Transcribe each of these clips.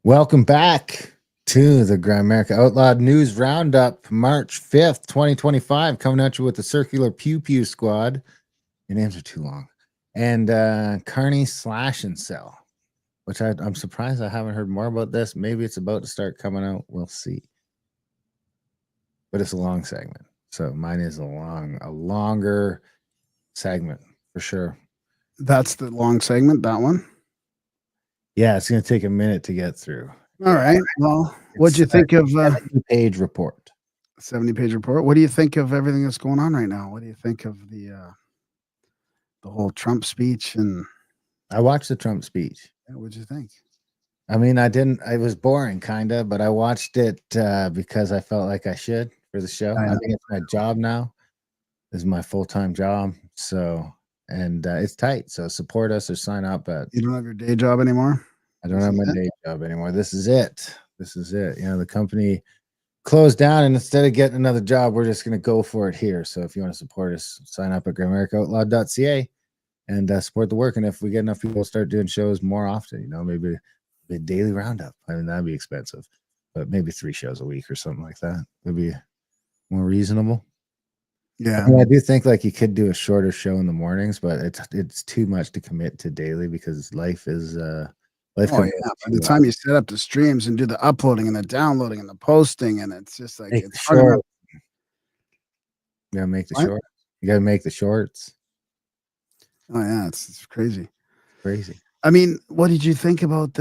Welcome back to the Grimerica Outlawed News Roundup, March 5th, 2025, coming at you with the Circular Pew Pew Squad. Your names are too long. And Carney Slash and Sell, which I'm surprised I haven't heard more about this. Maybe it's about to start coming out. We'll see. But it's a long segment. So mine is a longer segment for sure. That's the long segment, that one? Yeah, it's going to take a minute to get through. All right. Well, what'd you think of 70-page report? 70-page report. What do you think of everything that's going on right now? What do you think of the whole Trump speech? And I watched the Trump speech. What'd you think? I mean, it was boring kind of, but I watched it because I felt like I should for the show. I think it's my job now. This is my full-time job. So, and it's tight. So support us or sign up You don't have your day job anymore? I don't have my day job anymore. This is it. This is it. You know, the company closed down, and instead of getting another job, we're just going to go for it here. So if you want to support us, sign up at GrimericaOutlawed.ca and support the work. And if we get enough people, we'll start doing shows more often, you know, maybe a daily roundup. I mean, that'd be expensive, but maybe 3 shows a week or something like that would be more reasonable. Yeah. I mean, I do think like you could do a shorter show in the mornings, but it's too much to commit to daily because life is By the time you set up the streams and do the uploading and the downloading and the posting, and it's just like it's short. You gotta make the short. You gotta make the shorts. Oh yeah, it's crazy. Crazy. I mean, what did you think about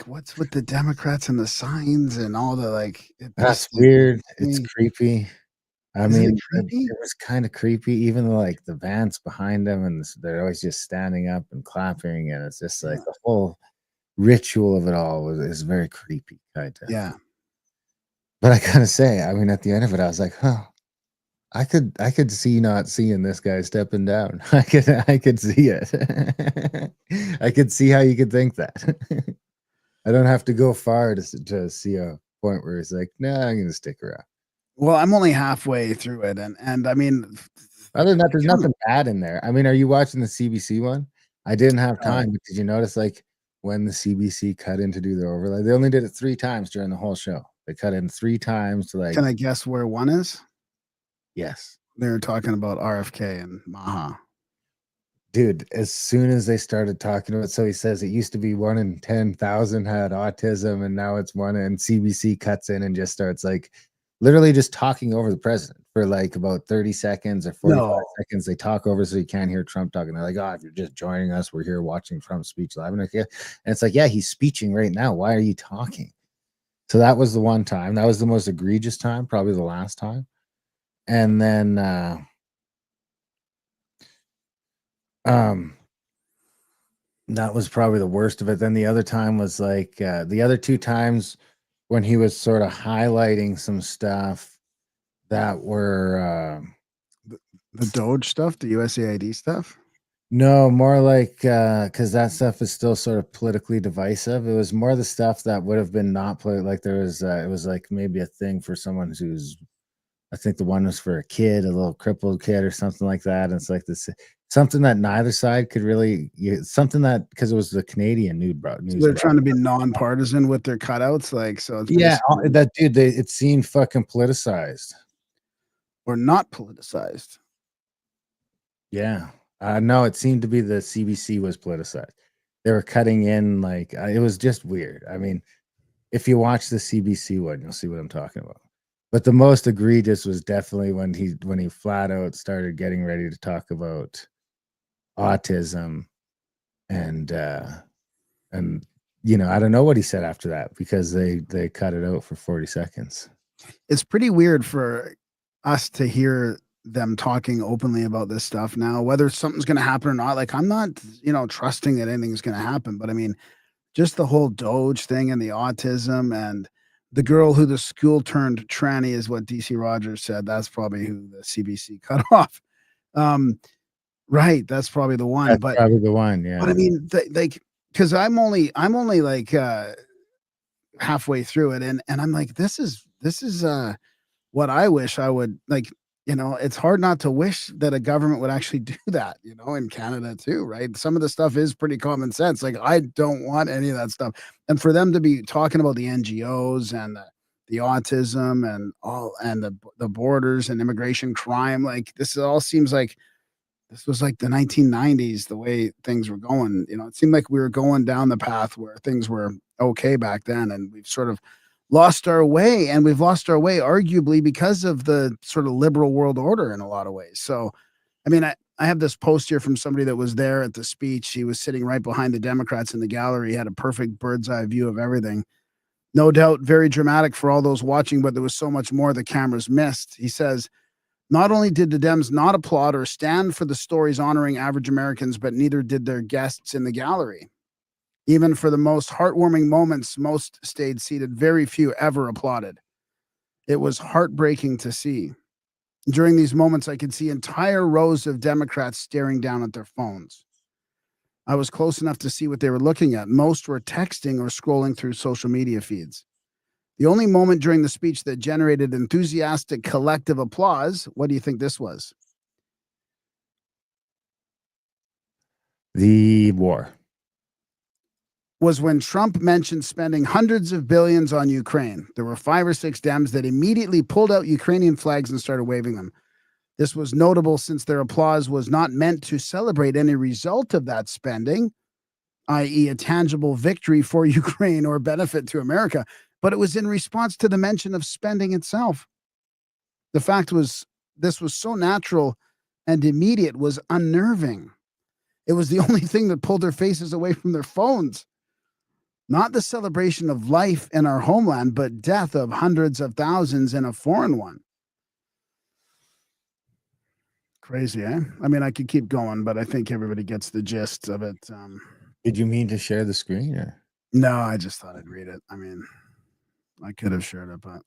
what's with the Democrats and the signs and all the That's weird. It's creepy. I mean, it was kind of creepy, even like the Vance behind them, and they're always just standing up and clapping, and it's just like the whole ritual of it all is very creepy, kind of. Yeah. But I gotta say, I mean, at the end of it, I was like, huh, I could see not seeing this guy stepping down. I could see it. I could see how you could think that. I don't have to go far to see a point where he's like, nah, I'm gonna stick around. Well, I'm only halfway through it, and I mean, other than that, there's nothing bad in there. I mean, are you watching the CBC one? I didn't have time, but did you notice like when the CBC cut in to do their overlay? They only did it 3 times during the whole show. They cut in 3 times to like. Can I guess where one is? Yes. They were talking about RFK and Maha. Dude, as soon as they started talking about it, so he says it used to be 1 in 10,000 had autism, and now it's 1, and CBC cuts in and just starts like literally just talking over the president for like about 30 seconds or 45 seconds. They talk over so you can't hear Trump talking. They're like, oh, if you're just joining us, we're here watching Trump's speech live. And it's like, yeah, he's speeching right now. Why are you talking? So that was the one time. That was the most egregious time, probably the last time. And then that was probably the worst of it. Then the other time was like the other 2 times when he was sort of highlighting some stuff that were the DOGE stuff, the USAID stuff. No, more like because that stuff is still sort of politically divisive. It was more the stuff that would have been not like there was it was like maybe a thing for someone who's, I think the one was for a kid, a little crippled kid or something like that. And it's like this something that neither side could really something that because it was the Canadian news. So they're trying to be nonpartisan with their cutouts, like so. It's that dude, it seemed fucking politicized or not politicized. Yeah. No, it seemed to be the CBC was politicized. They were cutting in like it was just weird. I mean, if you watch the CBC one, you'll see what I'm talking about. But the most egregious was definitely when he flat out started getting ready to talk about autism and you know, I don't know what he said after that because they cut it out for 40 seconds. It's pretty weird for us to hear them talking openly about this stuff now, whether something's going to happen or not. Like, I'm not, trusting that anything's going to happen, but I mean, just the whole DOGE thing and the autism and the girl who the school turned tranny is what DC Rogers said. That's probably who the CBC cut off. Right. That's probably the one. That's probably the one. Yeah. But I mean, because I'm only like halfway through it, and I'm like, this is what I wish I would like. you know, it's hard not to wish that a government would actually do that, you know, in Canada too, right? Some of the stuff is pretty common sense. Like, I don't want any of that stuff. And for them to be talking about the NGOs and the autism and all and the borders and immigration crime, like this all seems like this was like the 1990s, the way things were going. You know, it seemed like we were going down the path where things were okay back then, and we've sort of lost our way. And we've lost our way, arguably, because of the sort of liberal world order in a lot of ways. So, I mean, I have this post here from somebody that was there at the speech. He was sitting right behind the Democrats in the gallery. He had a perfect bird's eye view of everything. No doubt very dramatic for all those watching, but there was so much more the cameras missed. He says, not only did the Dems not applaud or stand for the stories honoring average Americans, but neither did their guests in the gallery. Even for the most heartwarming moments, most stayed seated. Very few ever applauded. It was heartbreaking to see. During these moments, I could see entire rows of Democrats staring down at their phones. I was close enough to see what they were looking at. Most were texting or scrolling through social media feeds. The only moment during the speech that generated enthusiastic collective applause, what do you think this was? The war. Was when Trump mentioned spending hundreds of billions on Ukraine. There were 5 or 6 Dems that immediately pulled out Ukrainian flags and started waving them. This was notable since their applause was not meant to celebrate any result of that spending, i.e., a tangible victory for Ukraine or benefit to America, but it was in response to the mention of spending itself. The fact was, this was so natural and immediate was unnerving. It was the only thing that pulled their faces away from their phones. Not the celebration of life in our homeland, but death of hundreds of thousands in a foreign one. Crazy, eh? I mean, I could keep going, but I think everybody gets the gist of it. Did you mean to share the screen? Or? No, I just thought I'd read it. I mean, I could have shared it, but...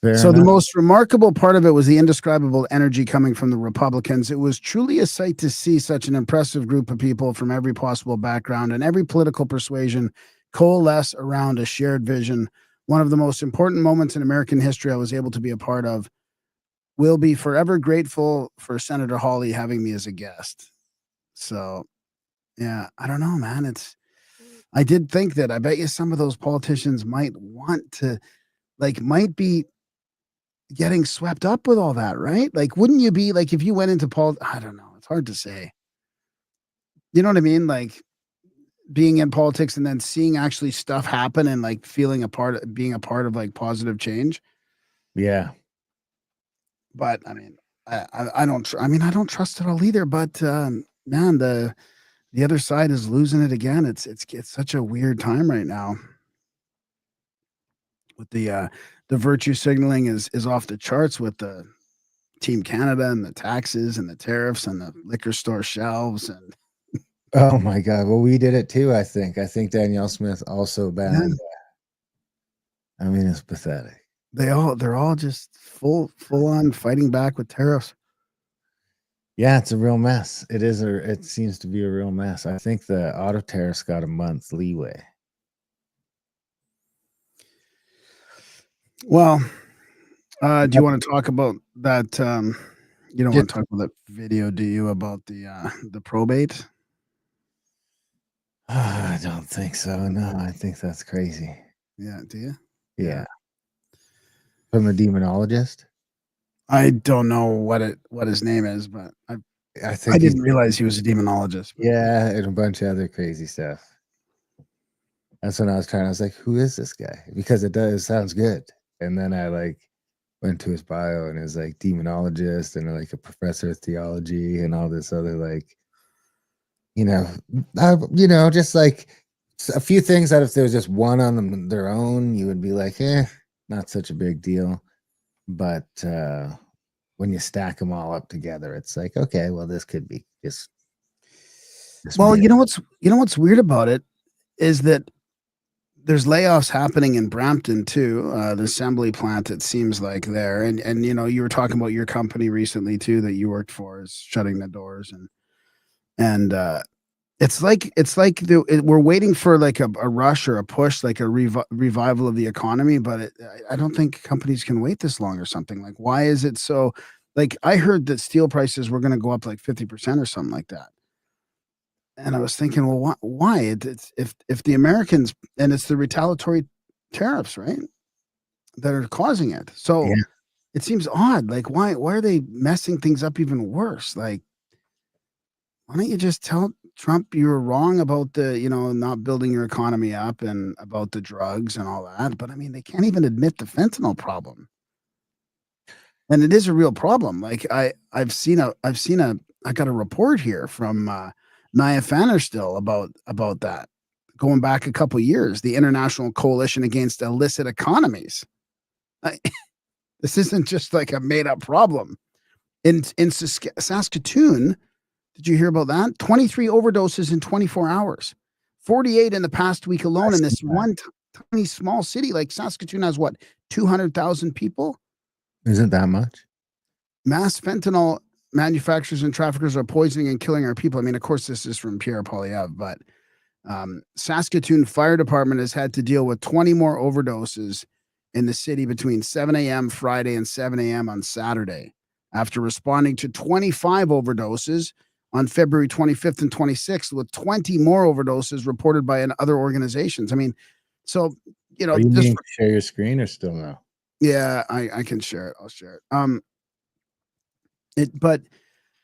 Fair so enough. the most remarkable part of it was the indescribable energy coming from the Republicans. It was truly a sight to see such an impressive group of people from every possible background and every political persuasion coalesce around a shared vision. One of the most important moments in American history I was able to be a part of. Will be forever grateful for Senator Hawley having me as a guest. So, yeah, I don't know, man. I did think that I bet you some of those politicians might want to, like, might be getting swept up with all that, right? Like, wouldn't you be like, if you went into I don't know, it's hard to say. You know what I mean? Like, being in politics and then seeing actually stuff happen and like feeling being a part of like positive change. Yeah. But I mean, I don't, I mean, I don't trust it all either, but man, the other side is losing it again. It's such a weird time right now. With the virtue signaling is off the charts with the Team Canada and the taxes and the tariffs and the liquor store shelves and oh my God. Well, we did it too, I think. I think Danielle Smith also banned. I mean, it's pathetic. They're all just full on fighting back with tariffs. Yeah, it's a real mess. It seems to be a real mess. I think the auto tariffs got a month leeway. Well, do you want to talk about that? You don't want to talk about that video, do you, about the probate? I don't think so. No, I think that's crazy. Yeah, do you? Yeah. From the demonologist? I don't know what his name is, but I think I didn't realize he was a demonologist. Yeah, and a bunch of other crazy stuff. That's when I was like, who is this guy? Because it sounds good. And then I like went to his bio and it was like demonologist and like a professor of theology and all this other like, just like a few things that if there was just one on their own, you would be like, not such a big deal. But when you stack them all up together, it's like, okay, well, this could be just. Well, you know what's weird about it is that there's layoffs happening in Brampton too. The assembly plant, it seems like there, and you were talking about your company recently too that you worked for is shutting the doors, and It's like we're waiting for like a rush or a push, like a revival of the economy, but I don't think companies can wait this long or something. Like, why is it so? Like, I heard that steel prices were going to go up like 50% or something like that, and I was thinking, well, why? It's if the Americans, and it's the retaliatory tariffs, right, that are causing it. So Yeah. it seems odd. Like, why are they messing things up even worse? Like, why don't you just tell Trump you were wrong about the, not building your economy up and about the drugs and all that? But I mean, they can't even admit the fentanyl problem. And it is a real problem. Like I got a report here from Nia Fannerstill about that. Going back a couple years, the International Coalition Against Illicit Economies. I, this isn't just like a made up problem. In Saskatoon, did you hear about that? 23 overdoses in 24 hours. 48 in the past week alone in this one tiny small city. Like Saskatoon has what, 200,000 people? Isn't that much? Mass fentanyl manufacturers and traffickers are poisoning and killing our people. I mean, of course, this is from Pierre Poilievre, but Saskatoon Fire Department has had to deal with 20 more overdoses in the city between 7 a.m. Friday and 7 a.m. on Saturday after responding to 25 overdoses on February 25th and 26th, with 20 more overdoses reported by other organizations. I mean, so, What do you mean, share your screen or still no? Yeah, I can share it. I'll share it. But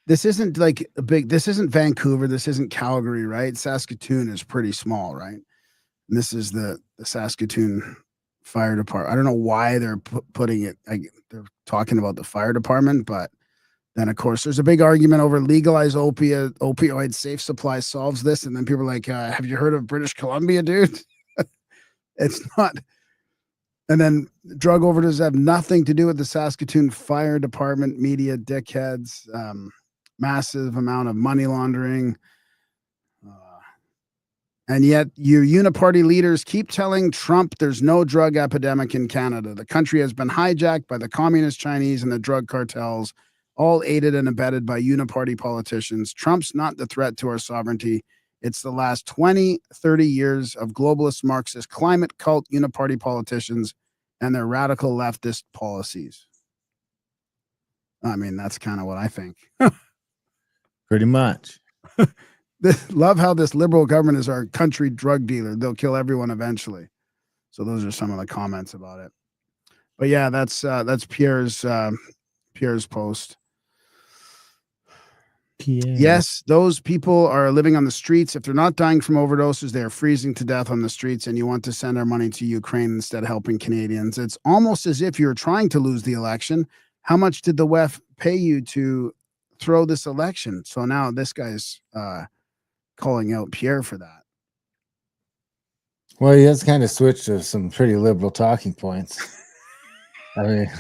this isn't like this isn't Vancouver. This isn't Calgary, right? Saskatoon is pretty small, right? And this is the Saskatoon Fire Department. I don't know why they're putting it, they're talking about the fire department, but then, of course, there's a big argument over legalized opioid safe supply solves this. And then people are like, have you heard of British Columbia, dude? It's not. And then drug overdoses have nothing to do with the Saskatoon Fire Department, media dickheads, massive amount of money laundering. And yet your uniparty leaders keep telling Trump there's no drug epidemic in Canada. The country has been hijacked by the communist Chinese and the drug cartels, all aided and abetted by uniparty politicians. Trump's not the threat to our sovereignty. It's the last 20, 30 years of globalist Marxist climate cult uniparty politicians and their radical leftist policies. I mean, that's kind of what I think. Pretty much. Love how this liberal government is our country drug dealer. They'll kill everyone eventually. So those are some of the comments about it. But yeah, that's Pierre's post. Pierre. Yes, those people are living on the streets. If they're not dying from overdoses, they are freezing to death on the streets, and you want to send our money to Ukraine instead of helping Canadians. It's almost as if you're trying to lose the election. How much did the WEF pay you to throw this election? So now this guy's calling out Pierre for that. Well, he has kind of switched to some pretty liberal talking points. I mean,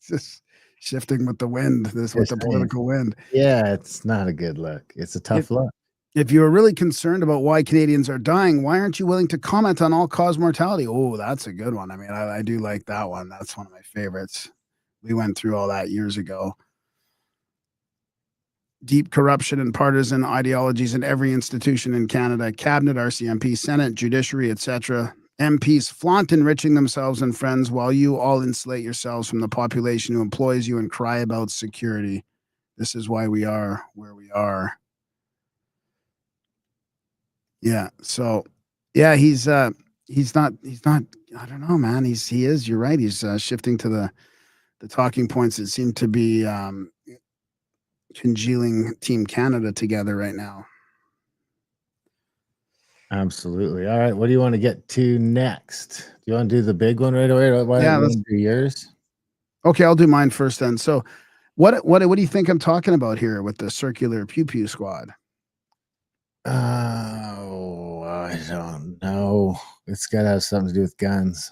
just shifting with the wind, with the political wind. Yeah, it's not a good look. It's a tough look. If you are really concerned about why Canadians are dying, why aren't you willing to comment on all-cause mortality? Oh, that's a good one. I mean, I do like that one. That's one of my favorites. We went through all that years ago. Deep corruption and partisan ideologies in every institution in Canada, cabinet, RCMP, Senate, judiciary, etc. MPs flaunt enriching themselves and friends while you all insulate yourselves from the population who employs you and cry about security. This is why we are where we are. Yeah. So, yeah, he's not, I don't know, man. He is, you're right. He's shifting to the talking points that seem to be congealing Team Canada together right now. Absolutely. All right. What do you want to get to next? Do you want to do the big one right away? Why don't you do yours? Okay, I'll do mine first then. So what do you think I'm talking about here with the circular pew pew squad? Oh, I don't know. It's got to have something to do with guns.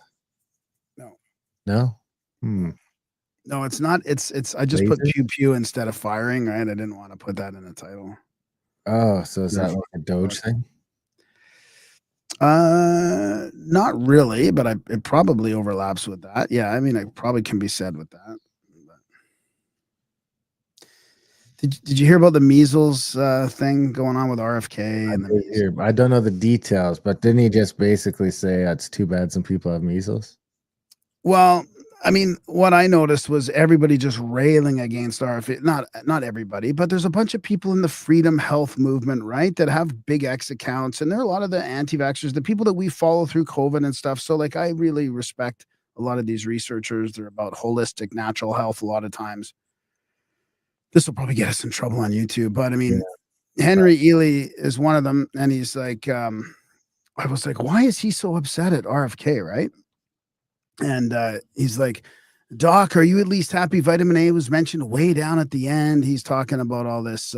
No? No, it's not. It's I just put pew pew instead of firing, right? I didn't want to put that in the title. Oh, so is that like a DOGE thing? Not really, but it probably overlaps with that. Yeah, I mean, it probably can be said with that. Did you hear about the measles thing going on with RFK I and the did hear. I don't know the details, but didn't he just basically say it's too bad some people have measles? Well, I mean, what I noticed was everybody just railing against RFK. Not everybody, but there's a bunch of people in the freedom health movement, right, that have big X accounts, and there are a lot of the anti-vaxxers, the people that we follow through COVID and stuff. So, like, I really respect a lot of these researchers. They're about holistic natural health a lot of times. This will probably get us in trouble on YouTube, but I Yeah. mean, Henry Ely is one of them, and he's like, I was like, why is he so upset at RFK, right? And he's like, Doc, are you at least happy vitamin A was mentioned way down at the end? He's talking about all this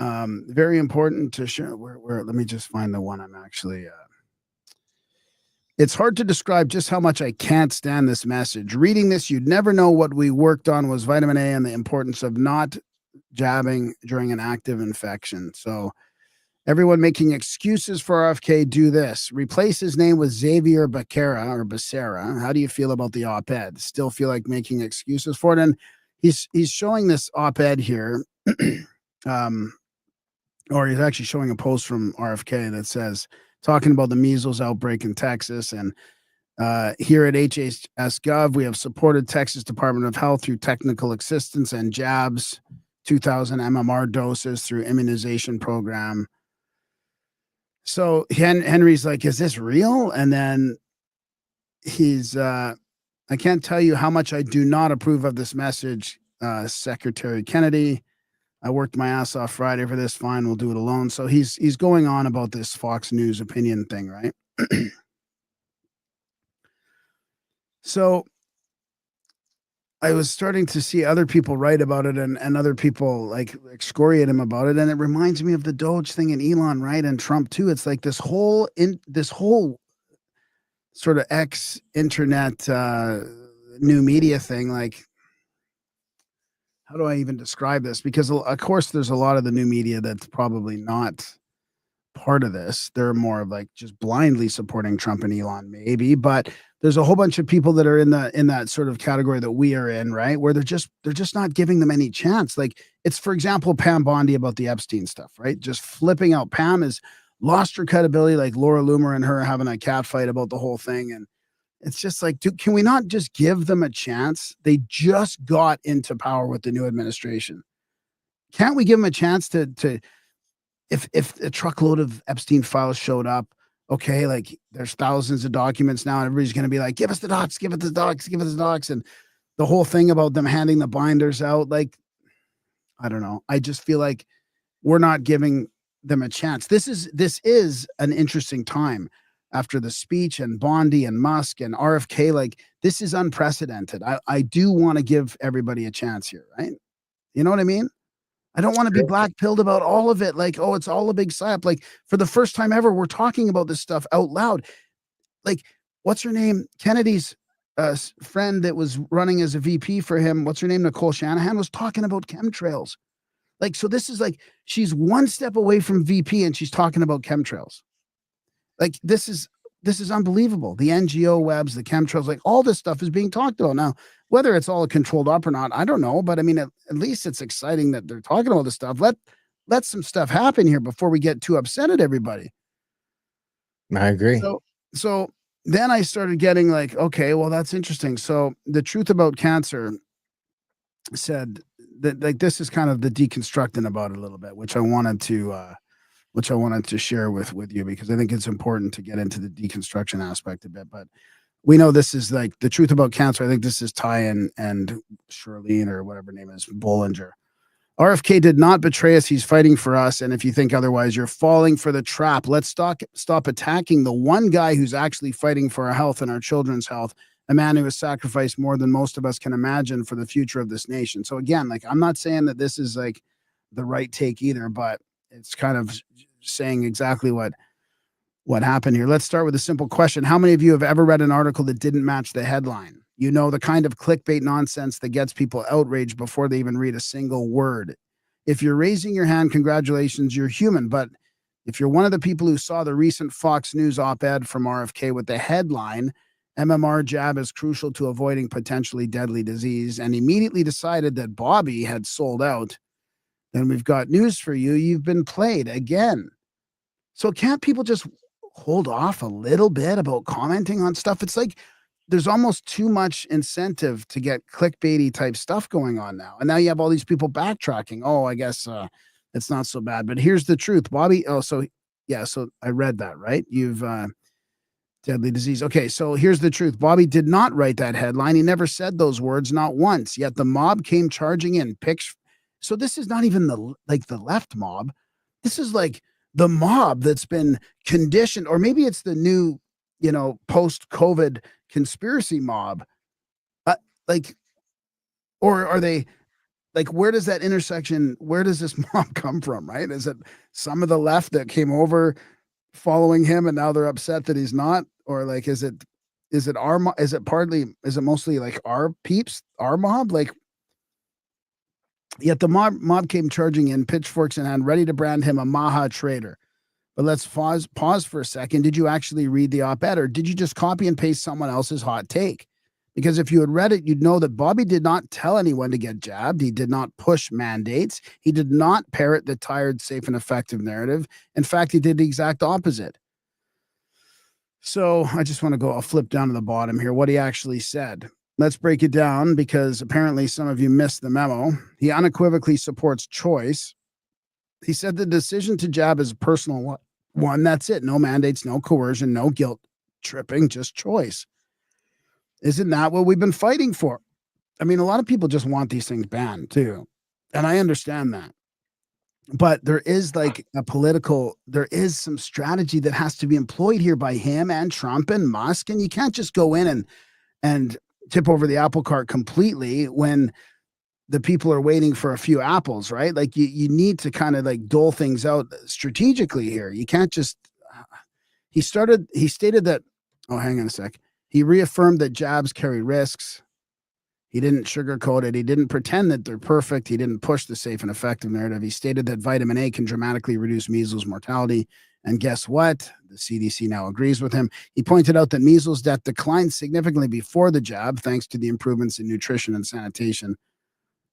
very important to share. Where let me just find the one I'm actually it's hard to describe just how much I can't stand this message. Reading this, you'd never know what we worked on was vitamin A and the importance of not jabbing during an active infection. So everyone making excuses for RFK, do this. Replace his name with Xavier Becerra or Becerra. How do you feel about the op-ed? Still feel like making excuses for it? And he's showing this op-ed here, or he's actually showing a post from RFK that says, talking about the measles outbreak in Texas. And here at HHS Gov, we have supported Texas Department of Health through technical assistance and jabs, 2,000 MMR doses through immunization program. So Henry's like, is this real? And then he's, I can't tell you how much I do not approve of this message, Secretary Kennedy. I worked my ass off Friday for this. Fine, we'll do it alone. So he's going on about this Fox News opinion thing, right? So I was starting to see other people write about it and other people like excoriate him about it. And it reminds me of the DOGE thing and Elon, right? And Trump too. It's like this whole sort of X internet new media thing. Like, how do I even describe this? Because of course there's a lot of the new media that's probably not part of this. They're more of like just blindly supporting Trump and Elon, maybe, but there's a whole bunch of people that are in that sort of category that we are in, right? Where they're just not giving them any chance. Like, it's, for example, Pam Bondi about the Epstein stuff, right? Just flipping out. Pam has lost her credibility, like Laura Loomer and her having a cat fight about the whole thing. And it's just like, dude, can we not just give them a chance? They just got into power with the new administration. Can't we give them a chance to if a truckload of Epstein files showed up, okay, like there's thousands of documents now, and everybody's going to be like, give us the docs, give us the docs, give us the docs. And the whole thing about them handing the binders out, like, I don't know. I just feel like we're not giving them a chance. This is an interesting time after the speech and Bondi and Musk and RFK. Like, this is unprecedented. I do want to give everybody a chance here, right? You know what I mean? I don't want to be black pilled about all of it. Like, oh, it's all a big slap. Like, for the first time ever, we're talking about this stuff out loud. Like, what's her name? Kennedy's friend that was running as a VP for him. What's her name? Nicole Shanahan was talking about chemtrails. Like, so this is like, she's one step away from VP and she's talking about chemtrails. Like, this is unbelievable. The NGO webs, the chemtrails, like all this stuff is being talked about now. Whether it's all controlled up or not, I don't know. But I mean, at least it's exciting that they're talking about this stuff. Let some stuff happen here before we get too upset at everybody. I agree. So then I started getting like, okay, well, that's interesting. So the Truth About Cancer said that, like, this is kind of the deconstructing about it a little bit, which I wanted to share with you, because I think it's important to get into the deconstruction aspect a bit. But we know this is like the Truth About Cancer. I think this is Ty and Charlene, or whatever her name is, Bollinger. RFK did not betray us. He's fighting for us. And if you think otherwise, you're falling for the trap. Let's stop attacking the one guy who's actually fighting for our health and our children's health, a man who has sacrificed more than most of us can imagine for the future of this nation. So again, like, I'm not saying that this is like the right take either, but it's kind of saying exactly what happened here. Let's start with a simple question. How many of you have ever read an article that didn't match the headline? You know, the kind of clickbait nonsense that gets people outraged before they even read a single word. If you're raising your hand, congratulations, you're human. But if you're one of the people who saw the recent Fox News op-ed from RFK with the headline, MMR jab is crucial to avoiding potentially deadly disease, and immediately decided that Bobby had sold out. Then we've got news for you. You've been played again. So can't people just hold off a little bit about commenting on stuff? It's like there's almost too much incentive to get clickbaity type stuff going on now. And now you have all these people backtracking. Oh, I guess it's not so bad. But here's the truth. Bobby, so I read that, right? You've deadly disease. Okay, so here's the truth. Bobby did not write that headline. He never said those words, not once. Yet the mob came charging in. So this is not even the left mob. This is like the mob that's been conditioned, or maybe it's the new, post-COVID conspiracy mob. Or are they where does that intersection? Where does this mob come from? Right? Is it some of the left that came over following him and now they're upset that he's not? Or is it mostly like our peeps, our mob? Yet the mob came charging in, pitchforks in hand, ready to brand him a Maha traitor. But let's pause for a second. Did you actually read the op-ed, or did you just copy and paste someone else's hot take? Because if you had read it, you'd know that Bobby did not tell anyone to get jabbed. He did not push mandates. He did not parrot the tired, safe, and effective narrative. In fact, he did the exact opposite. So I just want to I'll flip down to the bottom here, what he actually said. Let's break it down, because apparently some of you missed the memo. He unequivocally supports choice. He said the decision to jab is a personal one. That's it. No mandates, no coercion, no guilt tripping, just choice. Isn't that what we've been fighting for? I mean, a lot of people just want these things banned too. And I understand that. But there is there is some strategy that has to be employed here by him and Trump and Musk. And you can't just go in and tip over the apple cart completely when the people are waiting for a few apples, right? You need to kind of dole things out strategically here. You can't just, he stated that, oh, hang on a sec. He reaffirmed that jabs carry risks. He didn't sugarcoat it. He didn't pretend that they're perfect. He didn't push the safe and effective narrative. He stated that vitamin A can dramatically reduce measles mortality. And guess what? The CDC now agrees with him. He pointed out that measles death declined significantly before the jab, thanks to the improvements in nutrition and sanitation.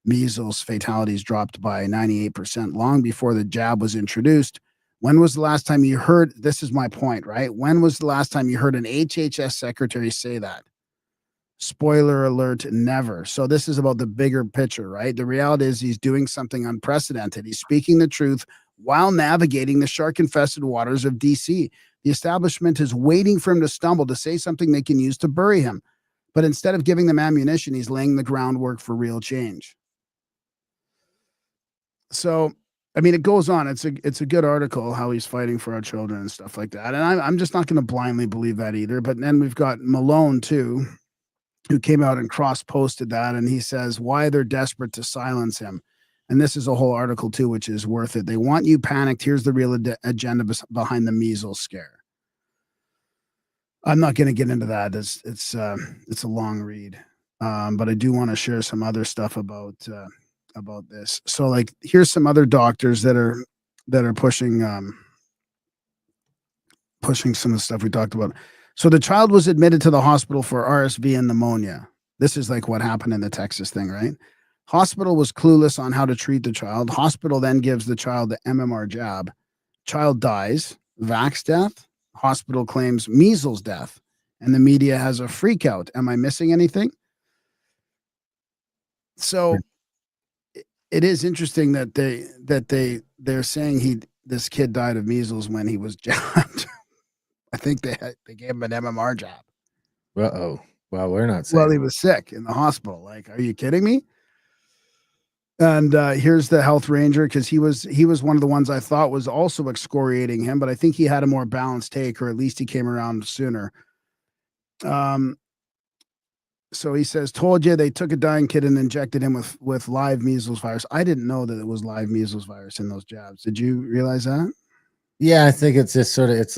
Measles fatalities dropped by 98% long before the jab was introduced. When was the last time you heard, this is my point, right? When was the last time you heard an HHS secretary say that? Spoiler alert, never. So this is about the bigger picture, right? The reality is he's doing something unprecedented. He's speaking the truth while navigating the shark-infested waters of DC. The establishment is waiting for him to stumble to say something they can use to bury him. But instead of giving them ammunition, he's laying the groundwork for real change. So, I mean, it goes on. It's a good article, how he's fighting for our children and stuff like that. And I'm just not going to blindly believe that either. But then we've got Malone, too, who came out and cross-posted that. And he says why they're desperate to silence him. And this is a whole article, too, which is worth it. They want you panicked. Here's the real agenda behind the measles scare. I'm not going to get into that. It's a long read. But I do want to share some other stuff about this. So here's some other doctors that are pushing some of the stuff we talked about. So the child was admitted to the hospital for RSV and pneumonia. This is what happened in the Texas thing, right? Hospital was clueless on how to treat the child. Hospital then gives the child the MMR jab. Child dies. Vax death. Hospital claims measles death. And the media has a freak out. Am I missing anything? So it is interesting that they're saying this kid died of measles when he was jabbed. I think they gave him an MMR jab. Uh-oh. Well, we're not saying. Well, he was sick in the hospital. Are you kidding me? And here's the health ranger, because he was one of the ones I thought was also excoriating him, but I think he had a more balanced take, or at least he came around sooner. So he says, told you they took a dying kid and injected him with live measles virus. I didn't know that it was live measles virus in those jabs. Did you realize that? Yeah, I think it's just it's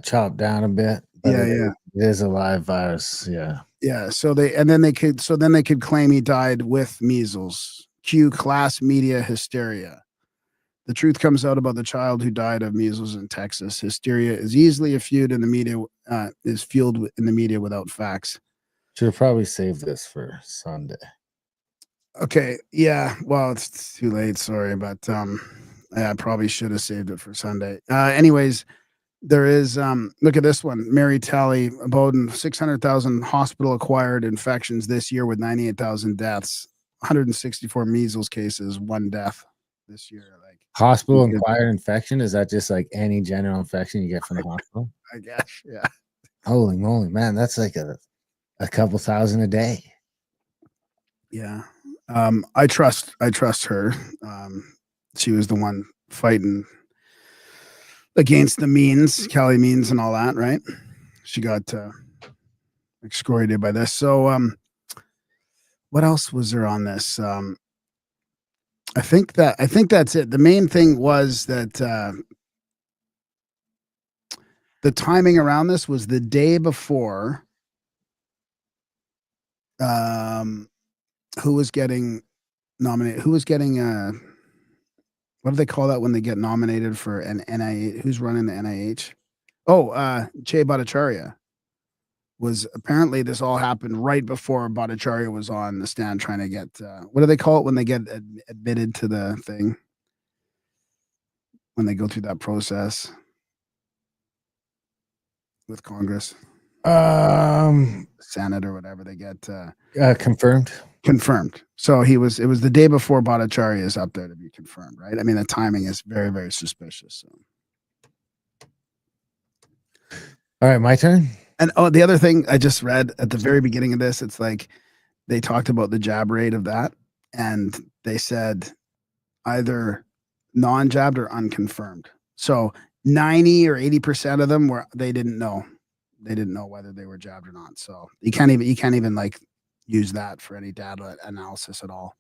chopped down a bit. Yeah. It is a live virus. Yeah. Yeah. So then they could claim he died with measles. Cue class media hysteria. The truth comes out about the child who died of measles in Texas. Hysteria is easily viewed in the media is fueled in the media without facts. Should probably save this for Sunday. Okay, yeah. Well, it's too late. Sorry, but I probably should have saved it for Sunday. Anyways, there is look at this one. Mary Talley Bowden, 600,000 hospital-acquired infections this year with 98,000 deaths, 164 measles cases, 1 death this year. Like hospital-acquired infection, is that just like any general infection you get from the hospital? I guess, yeah. Holy moly, man, that's like a couple thousand a day. Yeah. I trust her. She was the one fighting against the means, Kelly Means and all that, right? She got excoriated by this. So what else was there on this? I think that's it. The main thing was that the timing around this was the day before who was getting nominated, who was getting what do they call that when they get nominated for an NIH? Who's running the NIH? Oh, Jay Bhattacharya was apparently, this all happened right before Bhattacharya was on the stand trying to get what do they call it when they get admitted to the thing? When they go through that process with Congress, Senate or whatever, they get confirmed. So it was the day before Bhattacharya is up there to be confirmed, right? I mean, the timing is very, very suspicious. So. All right, my turn. And the other thing I just read at the very beginning of this, it's like they talked about the jab rate of that, and they said either non-jabbed or unconfirmed. So 90 or 80% of them they didn't know. They didn't know whether they were jabbed or not. So you can't even like use that for any data analysis at all.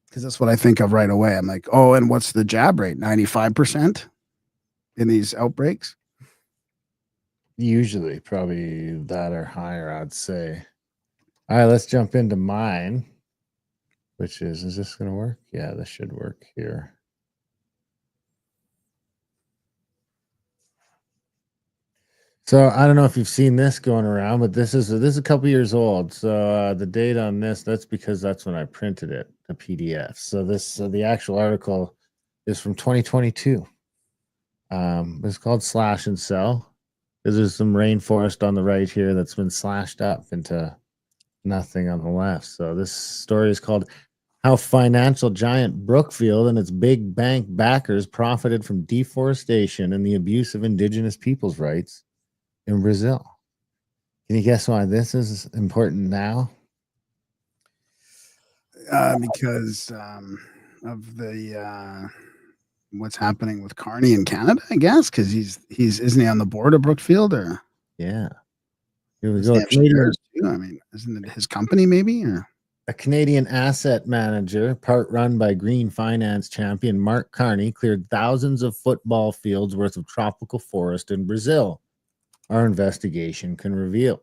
Because that's what I think of right away. I'm like, oh, and what's the jab rate? 95% in these outbreaks? Usually probably that or higher, I'd say. All right, let's jump into mine, which is this going to work? Yeah, this should work here. So I don't know if you've seen this going around, but this is a couple years old. So the date on this, that's because that's when I printed it, a PDF. So the actual article is from 2022. It's called Slash and Sell, because there's some rainforest on the right here that's been slashed up into nothing on the left. So this story is called How Financial Giant Brookfield and its big bank backers profited from deforestation and the abuse of indigenous people's rights in Brazil. Can you guess why this is important now? Because of the what's happening with Carney in Canada, I guess, because isn't he on the board of Brookfield? Or yeah, here we go. I mean, isn't it his company maybe? Or a Canadian asset manager, part run by green finance champion Mark Carney, cleared thousands of football fields worth of tropical forest in Brazil. Our investigation can reveal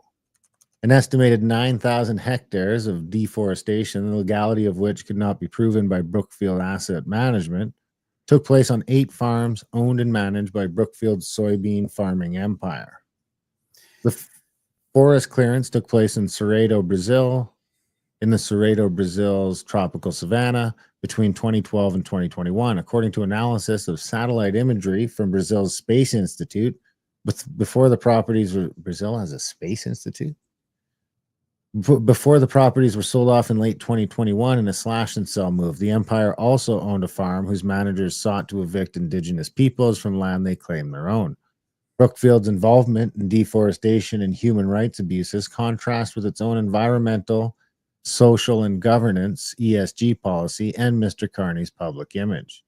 an estimated 9,000 hectares of deforestation, the legality of which could not be proven by Brookfield Asset Management, took place on 8 farms owned and managed by Brookfield's soybean farming empire. The forest clearance took place in Cerrado, Brazil, in the Cerrado, Brazil's tropical savanna between 2012 and 2021, according to analysis of satellite imagery from Brazil's Space Institute. Before the properties were, Brazil has a space institute? Before the properties were sold off in late 2021 in a slash and sell move, the empire also owned a farm whose managers sought to evict indigenous peoples from land they claimed their own. Brookfield's involvement in deforestation and human rights abuses contrast with its own environmental, social, and governance (ESG) policy and Mr. Carney's public image.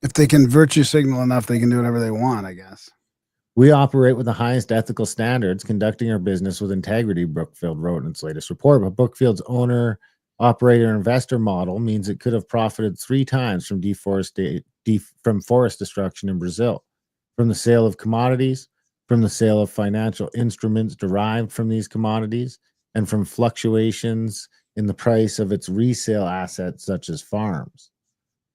If they can virtue signal enough, they can do whatever they want, I guess. We operate with the highest ethical standards, conducting our business with integrity, Brookfield wrote in its latest report. But Brookfield's owner, operator, investor model means it could have profited 3 times from forest destruction in Brazil, from the sale of commodities, from the sale of financial instruments derived from these commodities, and from fluctuations in the price of its resale assets, such as farms.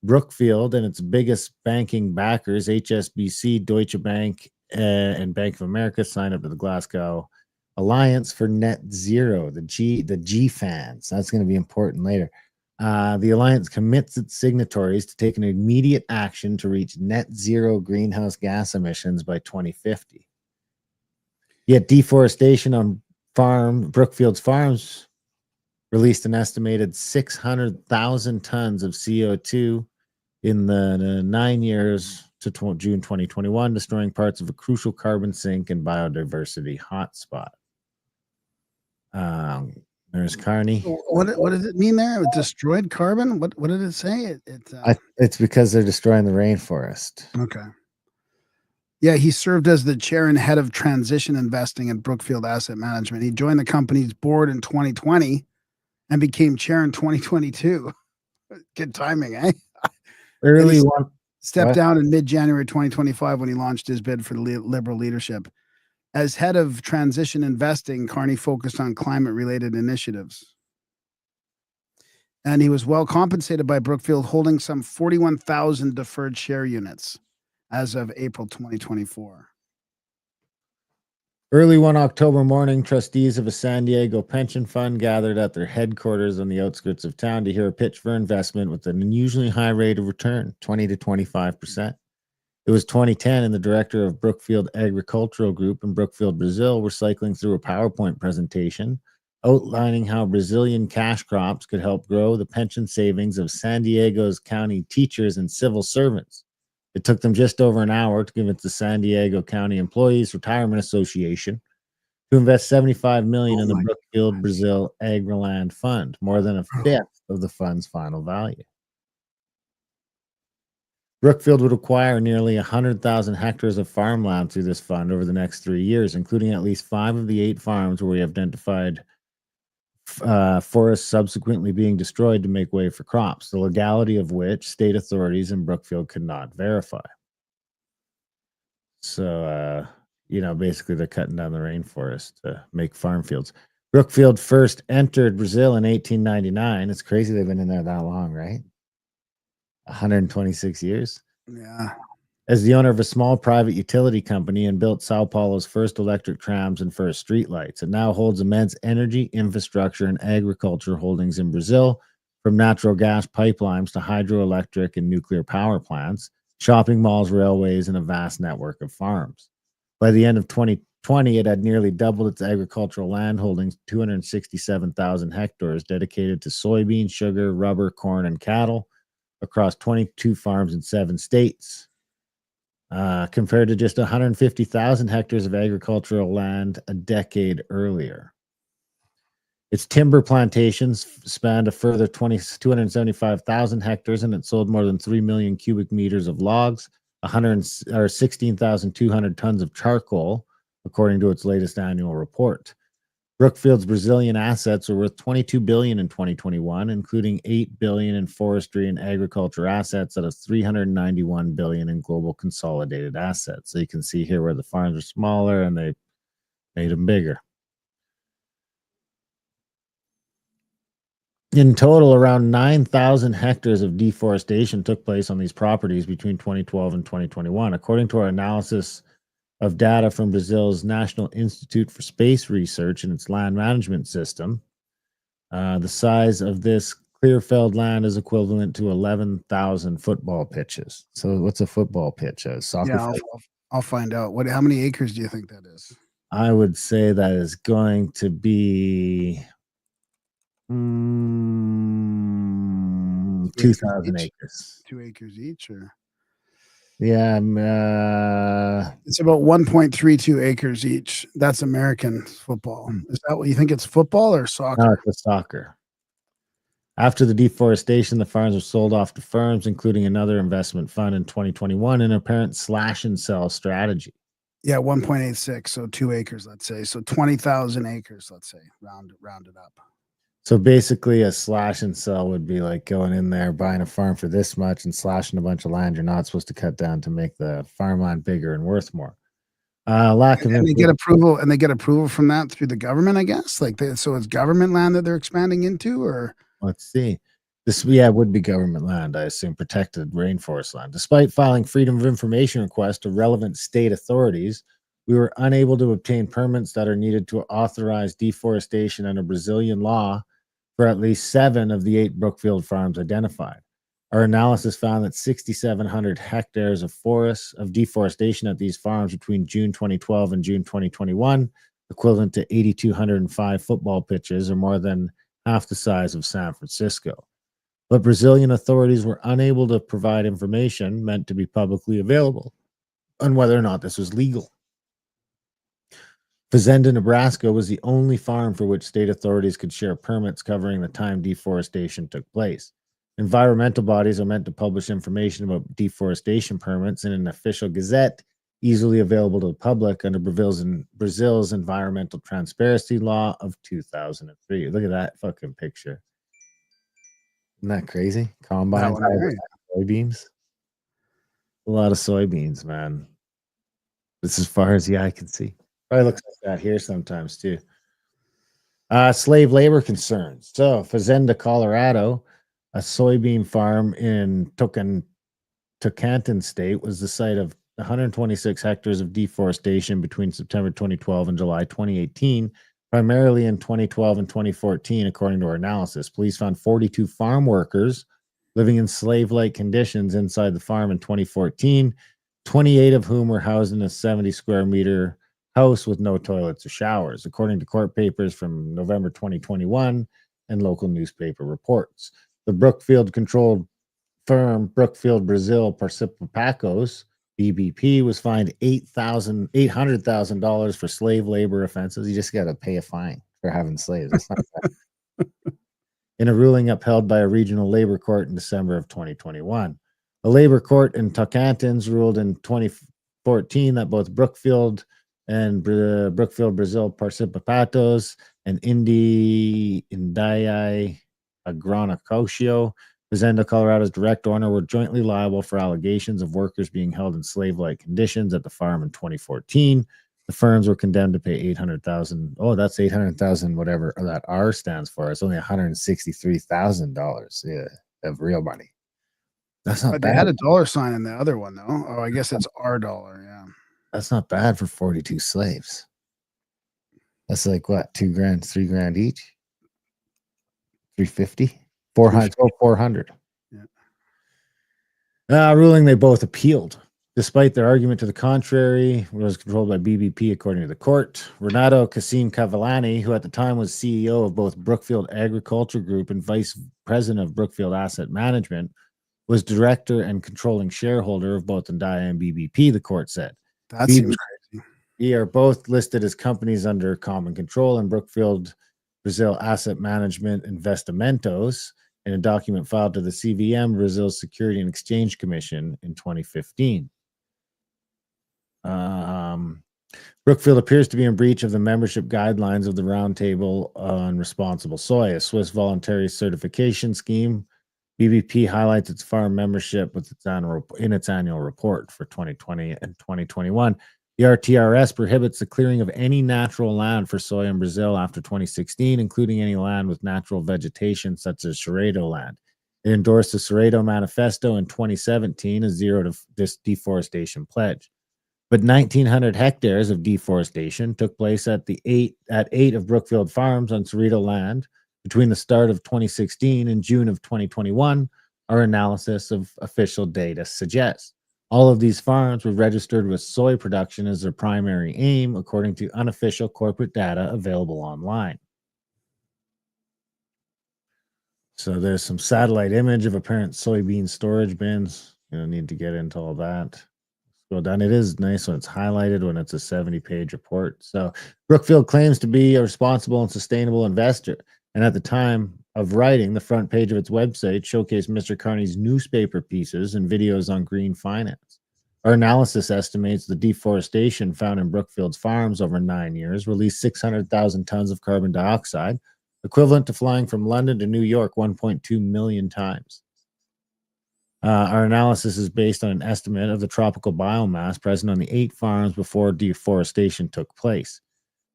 Brookfield and its biggest banking backers, HSBC, Deutsche Bank, and Bank of America signed up to the Glasgow Alliance for Net Zero, the GFANZ. That's going to be important later. The alliance commits its signatories to take an immediate action to reach net zero greenhouse gas emissions by 2050. Yet deforestation on Brookfield's farms released an estimated 600,000 tons of CO2 in the 9 years to June 2021, destroying parts of a crucial carbon sink and biodiversity hotspot. There's Carney. What does it mean there? It destroyed carbon? What did it say? It's because they're destroying the rainforest. Okay. Yeah, he served as the chair and head of transition investing at Brookfield Asset Management. He joined the company's board in 2020 and became chair in 2022. Good timing, eh? Early one stepped down in mid-January 2025 when he launched his bid for the Liberal leadership. As head of transition investing, Carney focused on climate-related initiatives. And he was well compensated by Brookfield, holding some 41,000 deferred share units as of April 2024. Early one October morning, trustees of a San Diego pension fund gathered at their headquarters on the outskirts of town to hear a pitch for investment with an unusually high rate of return, 20 to 25%. It was 2010, and the director of Brookfield Agricultural Group in Brookfield, Brazil, were cycling through a PowerPoint presentation outlining how Brazilian cash crops could help grow the pension savings of San Diego's county teachers and civil servants. It took them just over an hour to convince the San Diego County Employees Retirement Association to invest $75 million in the Brookfield Brazil Agriland Fund, more than a fifth of the fund's final value. Brookfield would acquire nearly 100,000 hectares of farmland through this fund over the next 3 years, including at least 5 of the 8 farms where we have identified forests subsequently being destroyed to make way for crops, the legality of which state authorities in Brookfield could not verify. So, basically they're cutting down the rainforest to make farm fields. Brookfield first entered Brazil in 1899. It's crazy they've been in there that long, right? 126 years. Yeah. As the owner of a small private utility company and built Sao Paulo's first electric trams and first streetlights, it now holds immense energy, infrastructure, and agriculture holdings in Brazil, from natural gas pipelines to hydroelectric and nuclear power plants, shopping malls, railways, and a vast network of farms. By the end of 2020, it had nearly doubled its agricultural land holdings, 267,000 hectares dedicated to soybean, sugar, rubber, corn, and cattle across 22 farms in 7 states. Compared to just 150,000 hectares of agricultural land a decade earlier. Its timber plantations spanned a further 275,000 hectares, and it sold more than 3 million cubic meters of logs, 16,200 tons of charcoal, according to its latest annual report. Brookfield's Brazilian assets were worth $22 billion in 2021, including $8 billion in forestry and agriculture assets out of $391 billion in global consolidated assets. So you can see here where the farms are smaller and they made them bigger. In total, around 9,000 hectares of deforestation took place on these properties between 2012 and 2021, according to our analysis of data from Brazil's National Institute for Space Research and its land management system. The size of this clear-felled land is equivalent to 11,000 football pitches. So what's a football pitch? A soccer field? I'll find out. How many acres do you think that is? I would say that is going to be 2,000 acres. 2 acres each, or? Yeah, it's about 1.32 acres each. That's American football. Is that what you think? It's football or soccer? No, it's soccer. After the deforestation, the farms were sold off to firms, including another investment fund in 2021, an apparent slash and sell strategy. Yeah, 1.86, so 2 acres, let's say. So 20,000 acres, let's say, round it up. So basically a slash and sell would be like going in there, buying a farm for this much and slashing a bunch of land you're not supposed to cut down to make the farmland bigger and worth more. And they get approval from that through the government, I guess. So it's government land that they're expanding into, or? Let's see. This, yeah, it would be government land, I assume, protected rainforest land. Despite filing freedom of information requests to relevant state authorities, we were unable to obtain permits that are needed to authorize deforestation under Brazilian law for at least 7 of the 8 Brookfield farms identified. Our analysis found that 6,700 hectares of forests of deforestation at these farms between June 2012 and June 2021, equivalent to 8,205 football pitches, or more than half the size of San Francisco. But Brazilian authorities were unable to provide information meant to be publicly available on whether or not this was legal. Fazenda, Nebraska was the only farm for which state authorities could share permits covering the time deforestation took place. Environmental bodies are meant to publish information about deforestation permits in an official gazette easily available to the public under Brazil's environmental transparency law of 2003. Look at that fucking picture. Isn't that crazy? Combines, soybeans. A lot of soybeans, man. That's as far as the eye can see. Probably looks like that here sometimes too. Slave labor concerns. So, Fazenda, Colorado, a soybean farm in Tocantins State, was the site of 126 hectares of deforestation between September 2012 and July 2018. Primarily in 2012 and 2014, according to our analysis. Police found 42 farm workers living in slave-like conditions inside the farm in 2014, 28 of whom were housed in a 70 square meter house with no toilets or showers, according to court papers from November 2021 and local newspaper reports. The Brookfield-controlled firm Brookfield Brazil Participações, BBP, was fined $800,000 for slave labor offenses. You just got to pay a fine for having slaves. That's not bad. In a ruling upheld by a regional labor court in December of 2021. A labor court in Tocantins ruled in 2014 that both Brookfield and Brookfield Brazil Participações and Indaiai Agronegócio, Fazenda, Colorado's direct owner, were jointly liable for allegations of workers being held in slave-like conditions at the farm in 2014. The firms were condemned to pay $800,000. Oh, that's $800,000, whatever that R stands for. It's only $163,000, yeah, of real money. That's not bad. They had a dollar sign in the other one, though. Oh, I guess it's our dollar. Yeah, that's not bad for 42 slaves. That's like what, $2,000, $3,000 each, 350. 400. Yeah. Ruling they both appealed. Despite their argument to the contrary, was controlled by BBP, according to the court. Renato Cassim Cavallani, who at the time was CEO of both Brookfield Agriculture Group and vice president of Brookfield Asset Management, was director and controlling shareholder of both Indaiai and BBP, the court said. That seems crazy. They are both listed as companies under common control, and Brookfield Brazil Asset Management Investimentos in a document filed to the CVM, Brazil's Security and Exchange Commission, in 2015. Brookfield appears to be in breach of the membership guidelines of the Roundtable on Responsible Soy, a Swiss voluntary certification scheme. BBP highlights its farm membership with its annual report for 2020 and 2021. The RTRS prohibits the clearing of any natural land for soy in Brazil after 2016, including any land with natural vegetation such as Cerrado land. It endorsed the Cerrado Manifesto in 2017, a zero deforestation pledge. But 1,900 hectares of deforestation took place at 8 of Brookfield farms on Cerrado land between the start of 2016 and June of 2021, our analysis of official data suggests. All of these farms were registered with soy production as their primary aim, according to unofficial corporate data available online. So there's some satellite image of apparent soybean storage bins. You don't need to get into all that. Scroll down. It is nice when it's highlighted, when it's a 70-page report. So Brookfield claims to be a responsible and sustainable investor. And at the time of writing, the front page of its website showcased Mr. Carney's newspaper pieces and videos on green finance. Our analysis estimates the deforestation found in Brookfield's farms over 9 years released 600,000 tons of carbon dioxide, equivalent to flying from London to New York 1.2 million times. Our analysis is based on an estimate of the tropical biomass present on the 8 farms before deforestation took place.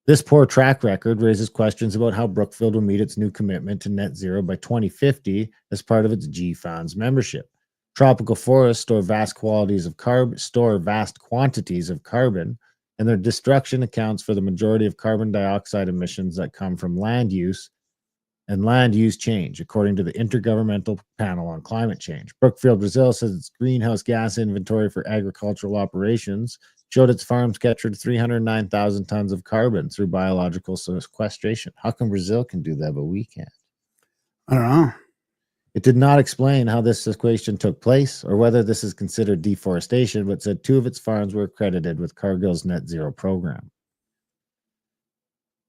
This poor track record raises questions about how Brookfield will meet its new commitment to net zero by 2050 as part of its GFANZ membership. Tropical forests store vast quantities of carbon, and their destruction accounts for the majority of carbon dioxide emissions that come from land use and land use change, according to the Intergovernmental Panel on Climate Change. Brookfield, Brazil says its greenhouse gas inventory for agricultural operations showed its farms captured 309,000 tons of carbon through biological sequestration. How come Brazil can do that, but we can't? I don't know. It did not explain how this sequestration took place or whether this is considered deforestation, but said 2 of its farms were accredited with Cargill's net zero program.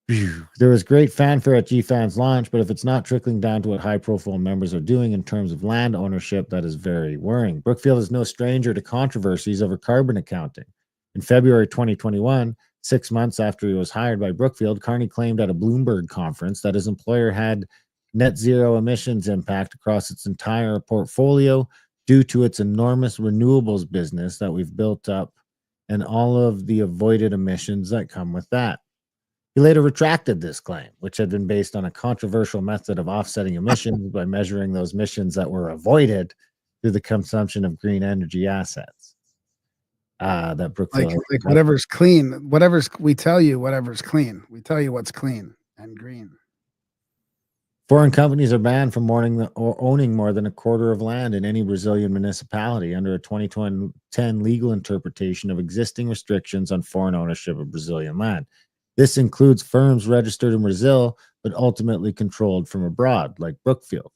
There was great fanfare at GFAN's launch, but if it's not trickling down to what high-profile members are doing in terms of land ownership, that is very worrying. Brookfield is no stranger to controversies over carbon accounting. In February 2021, 6 months after he was hired by Brookfield, Carney claimed at a Bloomberg conference that his employer had net zero emissions impact across its entire portfolio due to its enormous renewables business that we've built up and all of the avoided emissions that come with that. He later retracted this claim, which had been based on a controversial method of offsetting emissions by measuring those emissions that were avoided through the consumption of green energy assets. That Brookfield, like whatever's clean, we tell you whatever's clean. We tell you what's clean and green. Foreign companies are banned from owning more than a quarter of land in any Brazilian municipality under a 2010 legal interpretation of existing restrictions on foreign ownership of Brazilian land. This includes firms registered in Brazil, but ultimately controlled from abroad, like Brookfield.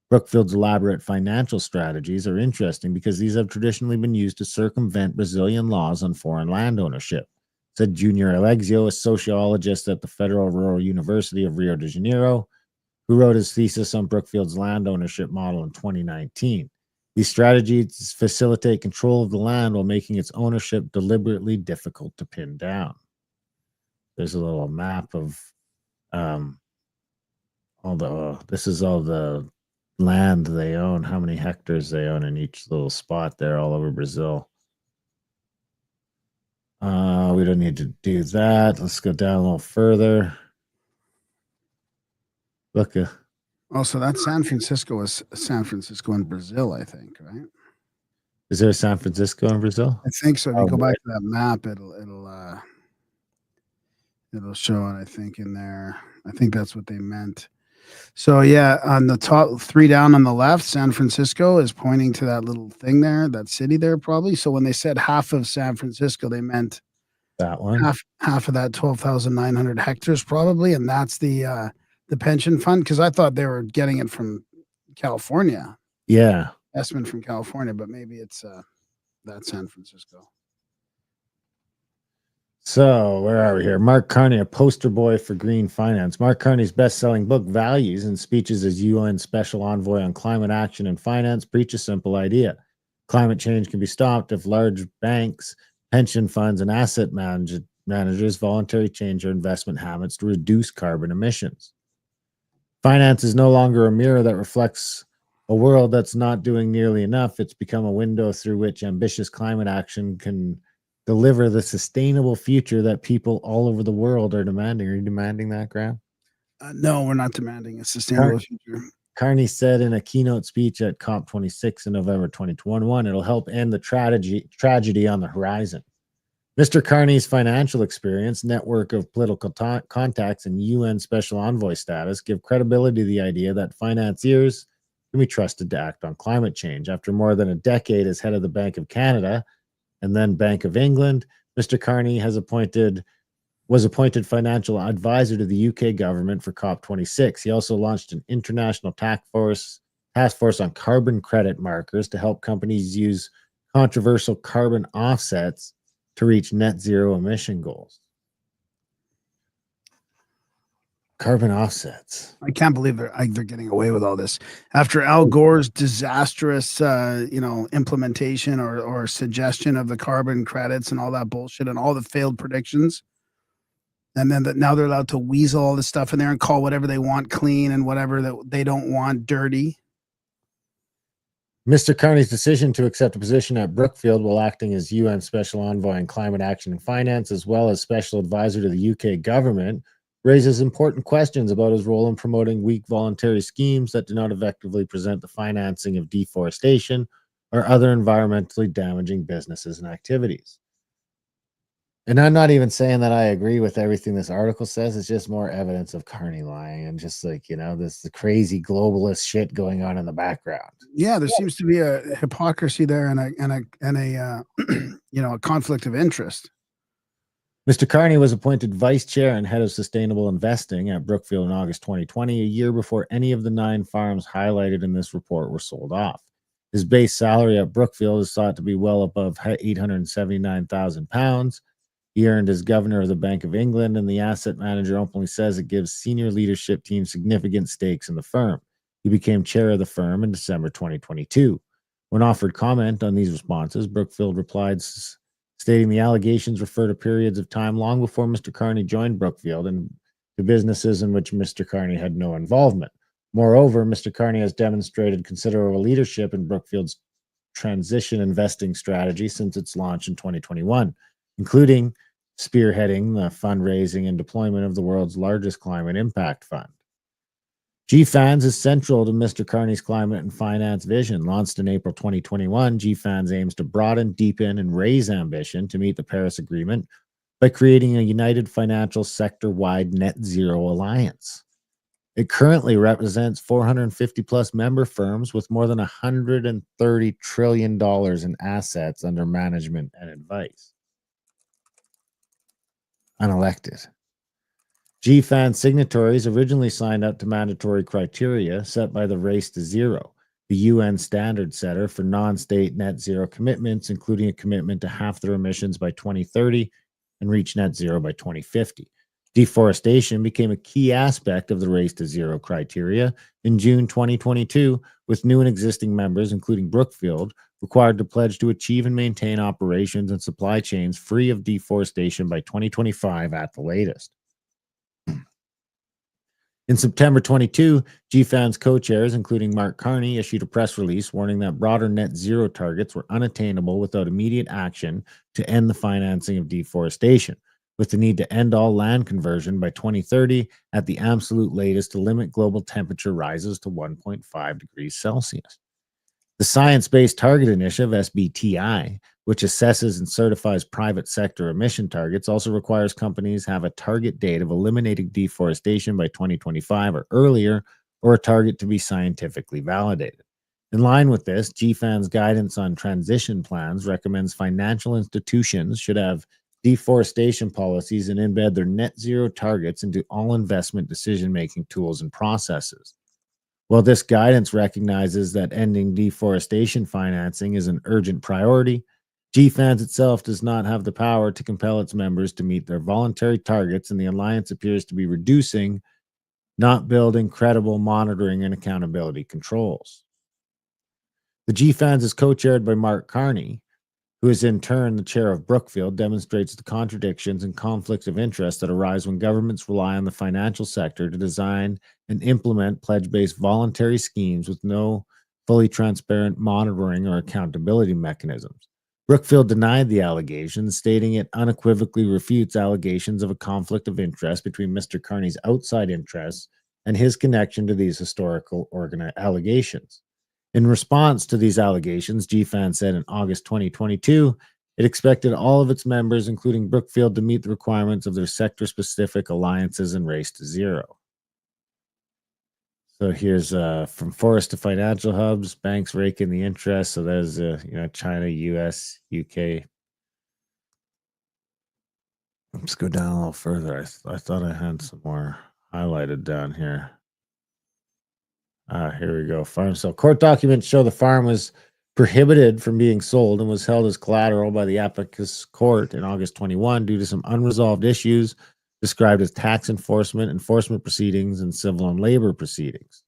Brookfield's elaborate financial strategies are interesting because these have traditionally been used to circumvent Brazilian laws on foreign land ownership, said Junior Alexio, a sociologist at the Federal Rural University of Rio de Janeiro, who wrote his thesis on Brookfield's land ownership model in 2019. These strategies facilitate control of the land while making its ownership deliberately difficult to pin down. There's a little map of this is all the land they own, how many hectares they own in each little spot there all over Brazil. We don't need to do that. Let's go down a little further. Look. So that's San Francisco is San Francisco in Brazil, I think, right? Is there a San Francisco in Brazil? I think so. If you go back to that map, it'll show it, I think, in there. I think that's what they meant. So yeah, on the top 3 down on the left, San Francisco is pointing to that little thing there, that city there probably. So when they said half of San Francisco, they meant that one. Half of that 12,900 hectares probably, and that's the pension fund, because I thought they were getting it from California. Yeah. Investment from California, but maybe it's that San Francisco. So where are we here? Mark Carney, a poster boy for green finance. Mark Carney's best-selling book, Values, and speeches as UN Special Envoy on Climate Action and Finance, preach a simple idea. Climate change can be stopped if large banks, pension funds, and asset managers voluntarily change their investment habits to reduce carbon emissions. Finance is no longer a mirror that reflects a world that's not doing nearly enough. It's become a window through which ambitious climate action can deliver the sustainable future that people all over the world are demanding. Are you demanding that, Graham? No, we're not demanding a sustainable future. Carney said in a keynote speech at COP26 in November 2021, it'll help end the tragedy on the horizon. Mr. Carney's financial experience, network of political contacts, and UN Special Envoy status give credibility to the idea that financiers can be trusted to act on climate change. After more than a decade as head of the Bank of Canada and then Bank of England, Mr. Carney was appointed financial advisor to the UK government for COP26. He also launched an international task force on carbon credit markers to help companies use controversial carbon offsets to reach net zero emission goals. Carbon offsets. I can't believe they're getting away with all this after Al Gore's disastrous, implementation or suggestion of the carbon credits and all that bullshit and all the failed predictions. And then now they're allowed to weasel all this stuff in there and call whatever they want clean and whatever that they don't want dirty. Mr. Carney's decision to accept a position at Brookfield while acting as UN Special Envoy on Climate Action and Finance, as well as Special Advisor to the UK government, raises important questions about his role in promoting weak voluntary schemes that do not effectively present the financing of deforestation or other environmentally damaging businesses and activities. And I'm not even saying that I agree with everything this article says. It's just more evidence of Carney lying and just like, this the crazy globalist shit going on in the background. Yeah, there seems to be a hypocrisy there and a a conflict of interest. Mr. Carney was appointed vice chair and head of sustainable investing at Brookfield in August 2020, a year before any of the 9 farms highlighted in this report were sold off. His base salary at Brookfield is thought to be well above £879,000. He earned as governor of the Bank of England, and the asset manager openly says it gives senior leadership teams significant stakes in the firm. He became chair of the firm in December 2022. When offered comment on these responses, Brookfield replied, stating the allegations refer to periods of time long before Mr. Carney joined Brookfield and to businesses in which Mr. Carney had no involvement. Moreover, Mr. Carney has demonstrated considerable leadership in Brookfield's transition investing strategy since its launch in 2021, including spearheading the fundraising and deployment of the world's largest climate impact fund. GFANZ is central to Mr. Carney's climate and finance vision. Launched in April 2021, GFANZ aims to broaden, deepen, and raise ambition to meet the Paris Agreement by creating a united financial sector-wide net zero alliance. It currently represents 450 plus member firms with more than $130 trillion in assets under management and advice. Unelected. GFANZ signatories originally signed up to mandatory criteria set by the Race to Zero, the UN standard setter for non-state net zero commitments, including a commitment to halve their emissions by 2030 and reach net zero by 2050. Deforestation became a key aspect of the Race to Zero criteria in June 2022, with new and existing members, including Brookfield, required to pledge to achieve and maintain operations and supply chains free of deforestation by 2025 at the latest. In September 22, GFANZ co-chairs, including Mark Carney, issued a press release warning that broader net zero targets were unattainable without immediate action to end the financing of deforestation, with the need to end all land conversion by 2030 at the absolute latest to limit global temperature rises to 1.5 degrees Celsius. The Science-Based Target Initiative, SBTI, which assesses and certifies private sector emission targets, also requires companies have a target date of eliminating deforestation by 2025 or earlier, or a target to be scientifically validated. In line with this, GFANZ guidance on transition plans recommends financial institutions should have deforestation policies and embed their net zero targets into all investment decision-making tools and processes. While this guidance recognizes that ending deforestation financing is an urgent priority, GFANZ itself does not have the power to compel its members to meet their voluntary targets, and the alliance appears to be reducing, not building credible monitoring and accountability controls. The GFANZ is co-chaired by Mark Carney, who is in turn the chair of Brookfield, demonstrates the contradictions and conflicts of interest that arise when governments rely on the financial sector to design and implement pledge-based voluntary schemes with no fully transparent monitoring or accountability mechanisms. Brookfield denied the allegations, stating it unequivocally refutes allegations of a conflict of interest between Mr. Carney's outside interests and his connection to these historical allegations. In response to these allegations, GFANZ said in August 2022, it expected all of its members, including Brookfield, to meet the requirements of their sector-specific alliances and Race to Zero. So here's from forest to financial hubs, banks rake in the interest. So there's China, US, UK. Let's go down a little further. I thought I had some more highlighted down here. Here we go. Farm sale. Court documents show the farm was prohibited from being sold and was held as collateral by the Apicus Court in August 21 due to some unresolved issues described as tax enforcement proceedings, and civil and labor proceedings.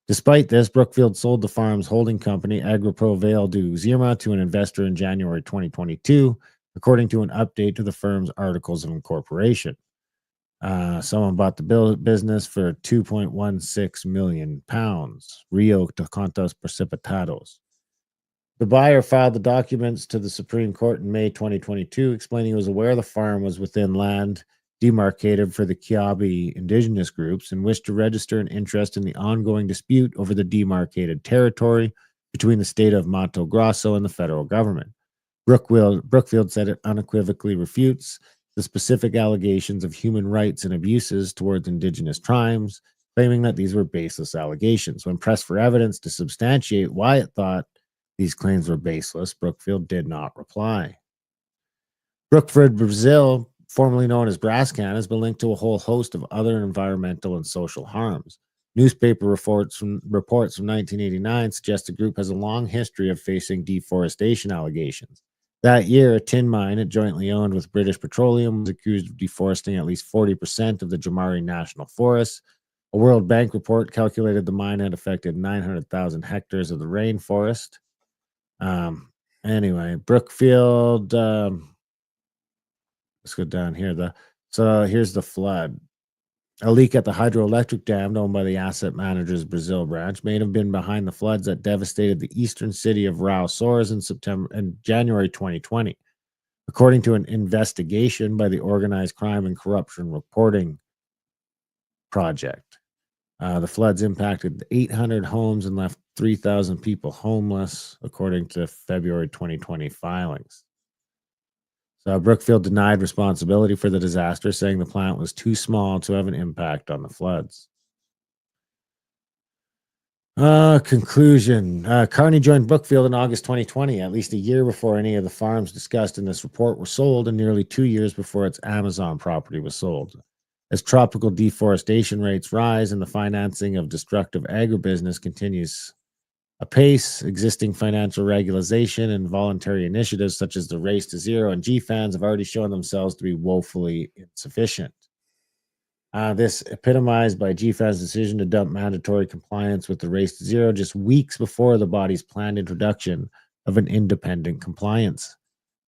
Despite this, Brookfield sold the farm's holding company, Agropro Vale du Zirma, to an investor in January 2022, according to an update to the firm's articles of incorporation. Someone bought the business for £2.16 million, Rio de Contos Precipitados. The buyer filed the documents to the Supreme Court in May 2022, explaining he was aware the farm was within land demarcated for the Kiabi indigenous groups and wished to register an interest in the ongoing dispute over the demarcated territory between the state of Mato Grosso and the federal government. Brookfield said it unequivocally refutes the specific allegations of human rights and abuses towards indigenous tribes, claiming that these were baseless allegations. When pressed for evidence to substantiate why it thought these claims were baseless, Brookfield did not reply. Brookfield, Brazil, formerly known as Brascan, has been linked to a whole host of other environmental and social harms. Newspaper reports from 1989 suggest the group has a long history of facing deforestation allegations. That year, a tin mine it jointly owned with British Petroleum was accused of deforesting at least 40% of the Jamari National Forest. A World Bank report calculated the mine had affected 900,000 hectares of the rainforest. Anyway, Brookfield. Let's go down here. So here's the flood. A leak at the hydroelectric dam owned by the asset manager's Brazil branch may have been behind the floods that devastated the eastern city of Rio Soares in January 2020. According to an investigation by the Organized Crime and Corruption Reporting Project, the floods impacted 800 homes and left 3,000 people homeless, according to February 2020 filings. So Brookfield denied responsibility for the disaster, saying the plant was too small to have an impact on the floods. Conclusion. Carney joined Brookfield in August 2020, at least a year before any of the farms discussed in this report were sold, and nearly 2 years before its Amazon property was sold. As tropical deforestation rates rise and the financing of destructive agribusiness continues apace, existing financial regularization and voluntary initiatives such as the Race to Zero and GFANZ have already shown themselves to be woefully insufficient. This epitomized by GFANZ's decision to dump mandatory compliance with the Race to Zero just weeks before the body's planned introduction of an independent compliance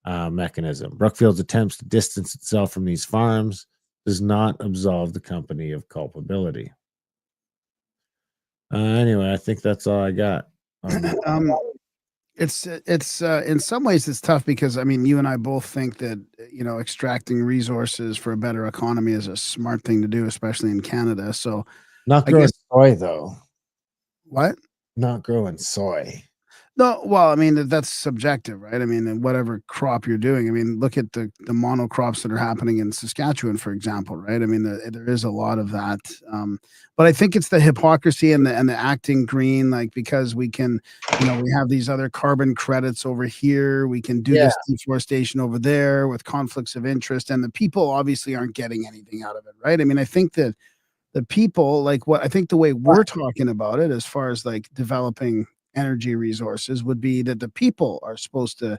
mechanism. Brookfield's attempts to distance itself from these farms does not absolve the company of culpability. Anyway, I think that's all I got. It's in some ways it's tough because I mean you and I both think that extracting resources for a better economy is a smart thing to do, especially in Canada. So Not I growing guess soy, though. what? Not growing soy. No, well, I mean that's subjective, right? I mean, whatever crop you're doing. I mean, look at the monocrops that are happening in Saskatchewan, for example, right? I mean, there is a lot of that, but I think it's the hypocrisy and the acting green, like because we can, we have these other carbon credits over here, we can do this deforestation over there with conflicts of interest, and the people obviously aren't getting anything out of it, right? I mean, I think that the people, like I think the way we're talking about it, as far as like developing energy resources, would be that the people are supposed to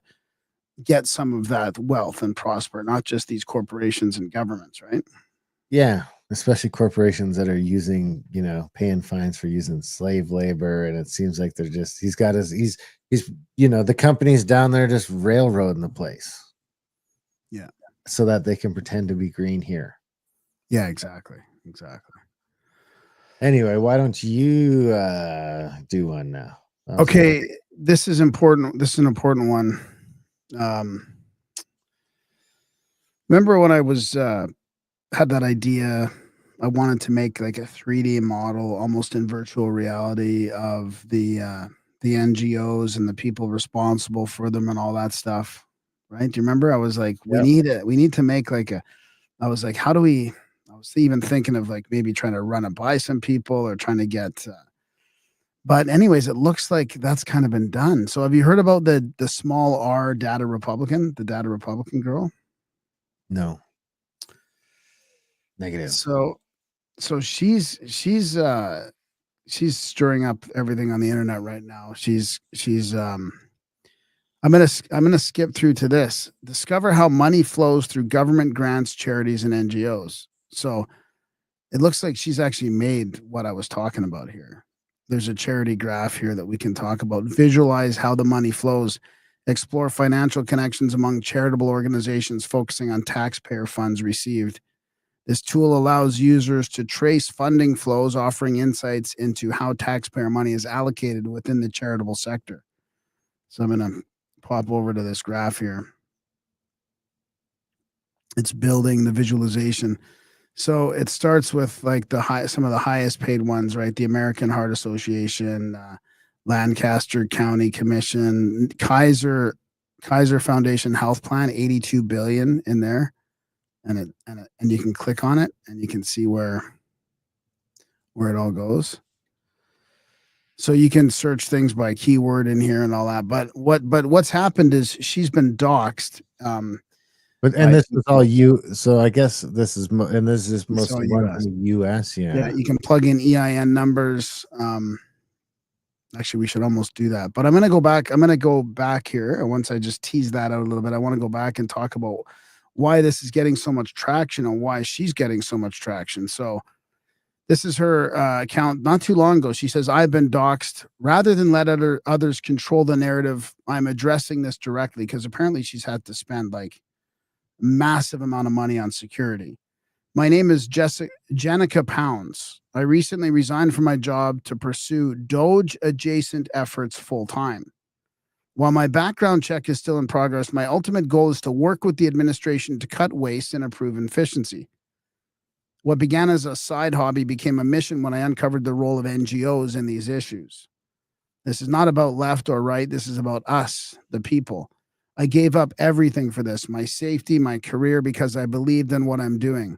get some of that wealth and prosper, not just these corporations and governments, right? Yeah, especially corporations that are using, paying fines for using slave labor, and it seems like they're just he's the companies down there just railroading the place. Yeah. So that they can pretend to be green here. Yeah, exactly. Anyway, why don't you do one now? Okay, this is important. This is an important one. Remember when I was had that idea? I wanted to make like a 3D model, almost in virtual reality, of the NGOs and the people responsible for them and all that stuff. Right? Do you remember? I was like, we need to make like a. I was like, how do we? I was even thinking of like maybe trying to run it by some people or trying to get. But anyways, it looks like that's kind of been done. So have you heard about the small R data Republican, the data Republican girl? No. Negative. So she's stirring up everything on the internet right now. I'm gonna skip through to this. Discover how money flows through government grants, charities, and NGOs. So it looks like she's actually made what I was talking about here. There's a charity graph here that we can talk about. Visualize how the money flows. Explore financial connections among charitable organizations focusing on taxpayer funds received. This tool allows users to trace funding flows, offering insights into how taxpayer money is allocated within the charitable sector. So I'm going to pop over to this graph here. It's building the visualization. So it starts with like some of the highest paid ones, right? The American Heart Association, Lancaster County Commission, Kaiser Foundation Health Plan, 82 billion in there. And you can click on it and you can see where it all goes. So you can search things by keyword in here and all that. But what's happened is she's been doxxed. And this is all you. So I guess this is mostly US. in the US. Yeah, you can plug in EIN numbers. Actually, we should almost do that. But I'm going to go back. I'm going to go back here. And once I just tease that out a little bit, I want to go back and talk about why this is getting so much traction and why she's getting so much traction. So this is her account not too long ago. She says, I've been doxxed. Rather than let others control the narrative, I'm addressing this directly, because apparently she's had to spend like massive amount of money on security. My name is Jenica Pounds. I recently resigned from my job to pursue DOGE adjacent efforts full time. While my background check is still in progress, my ultimate goal is to work with the administration to cut waste and improve efficiency. What began as a side hobby became a mission when I uncovered the role of NGOs in these issues. This is not about left or right. This is about us, the people. I gave up everything for this, my safety, my career, because I believed in what I'm doing.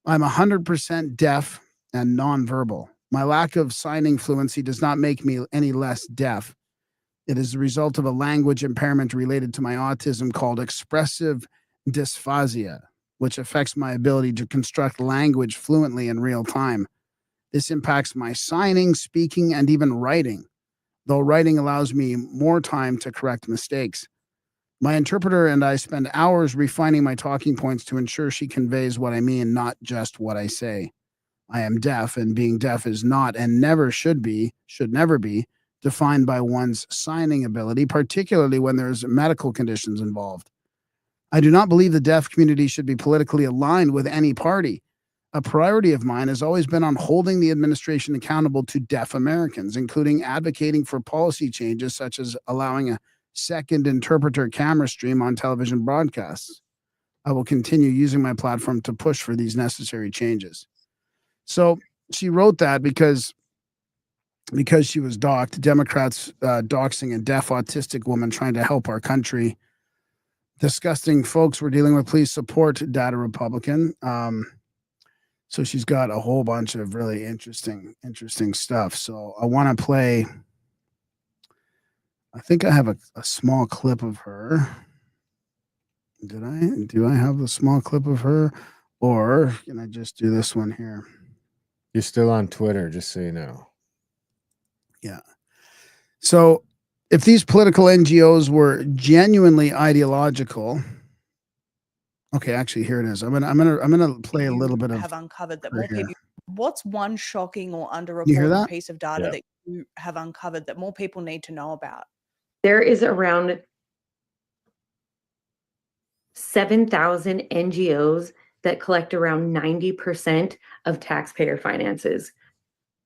I'm 100% deaf and nonverbal. My lack of signing fluency does not make me any less deaf. It is the result of a language impairment related to my autism called expressive dysphasia, which affects my ability to construct language fluently in real time. This impacts my signing, speaking, and even writing, though writing allows me more time to correct mistakes. My interpreter and I spend hours refining my talking points to ensure she conveys what I mean, not just what I say. I am deaf, and being deaf is not and never should never be defined by one's signing ability, particularly when there's medical conditions involved. I do not believe the deaf community should be politically aligned with any party. A priority of mine has always been on holding the administration accountable to deaf Americans, including advocating for policy changes such as allowing a second interpreter camera stream on television broadcasts. I will continue using my platform to push for these necessary changes. So she wrote that because she was doxxed. Democrats doxing a deaf autistic woman trying to help our country. Disgusting folks we're dealing with. Please support Data Republican. So she's got a whole bunch of really interesting stuff. So I want to play. I think I have a small clip of her. Do I have a small clip of her, or can I just do this one here? You're still on Twitter, just so you know. Yeah. So if these political NGOs were genuinely ideological, okay, actually here it is. I'm gonna play a little bit of. Have uncovered that more people. What's one shocking or You hear underreported that? piece of data that you have uncovered that more people need to know about? There is around 7,000 NGOs that collect around 90% of taxpayer finances.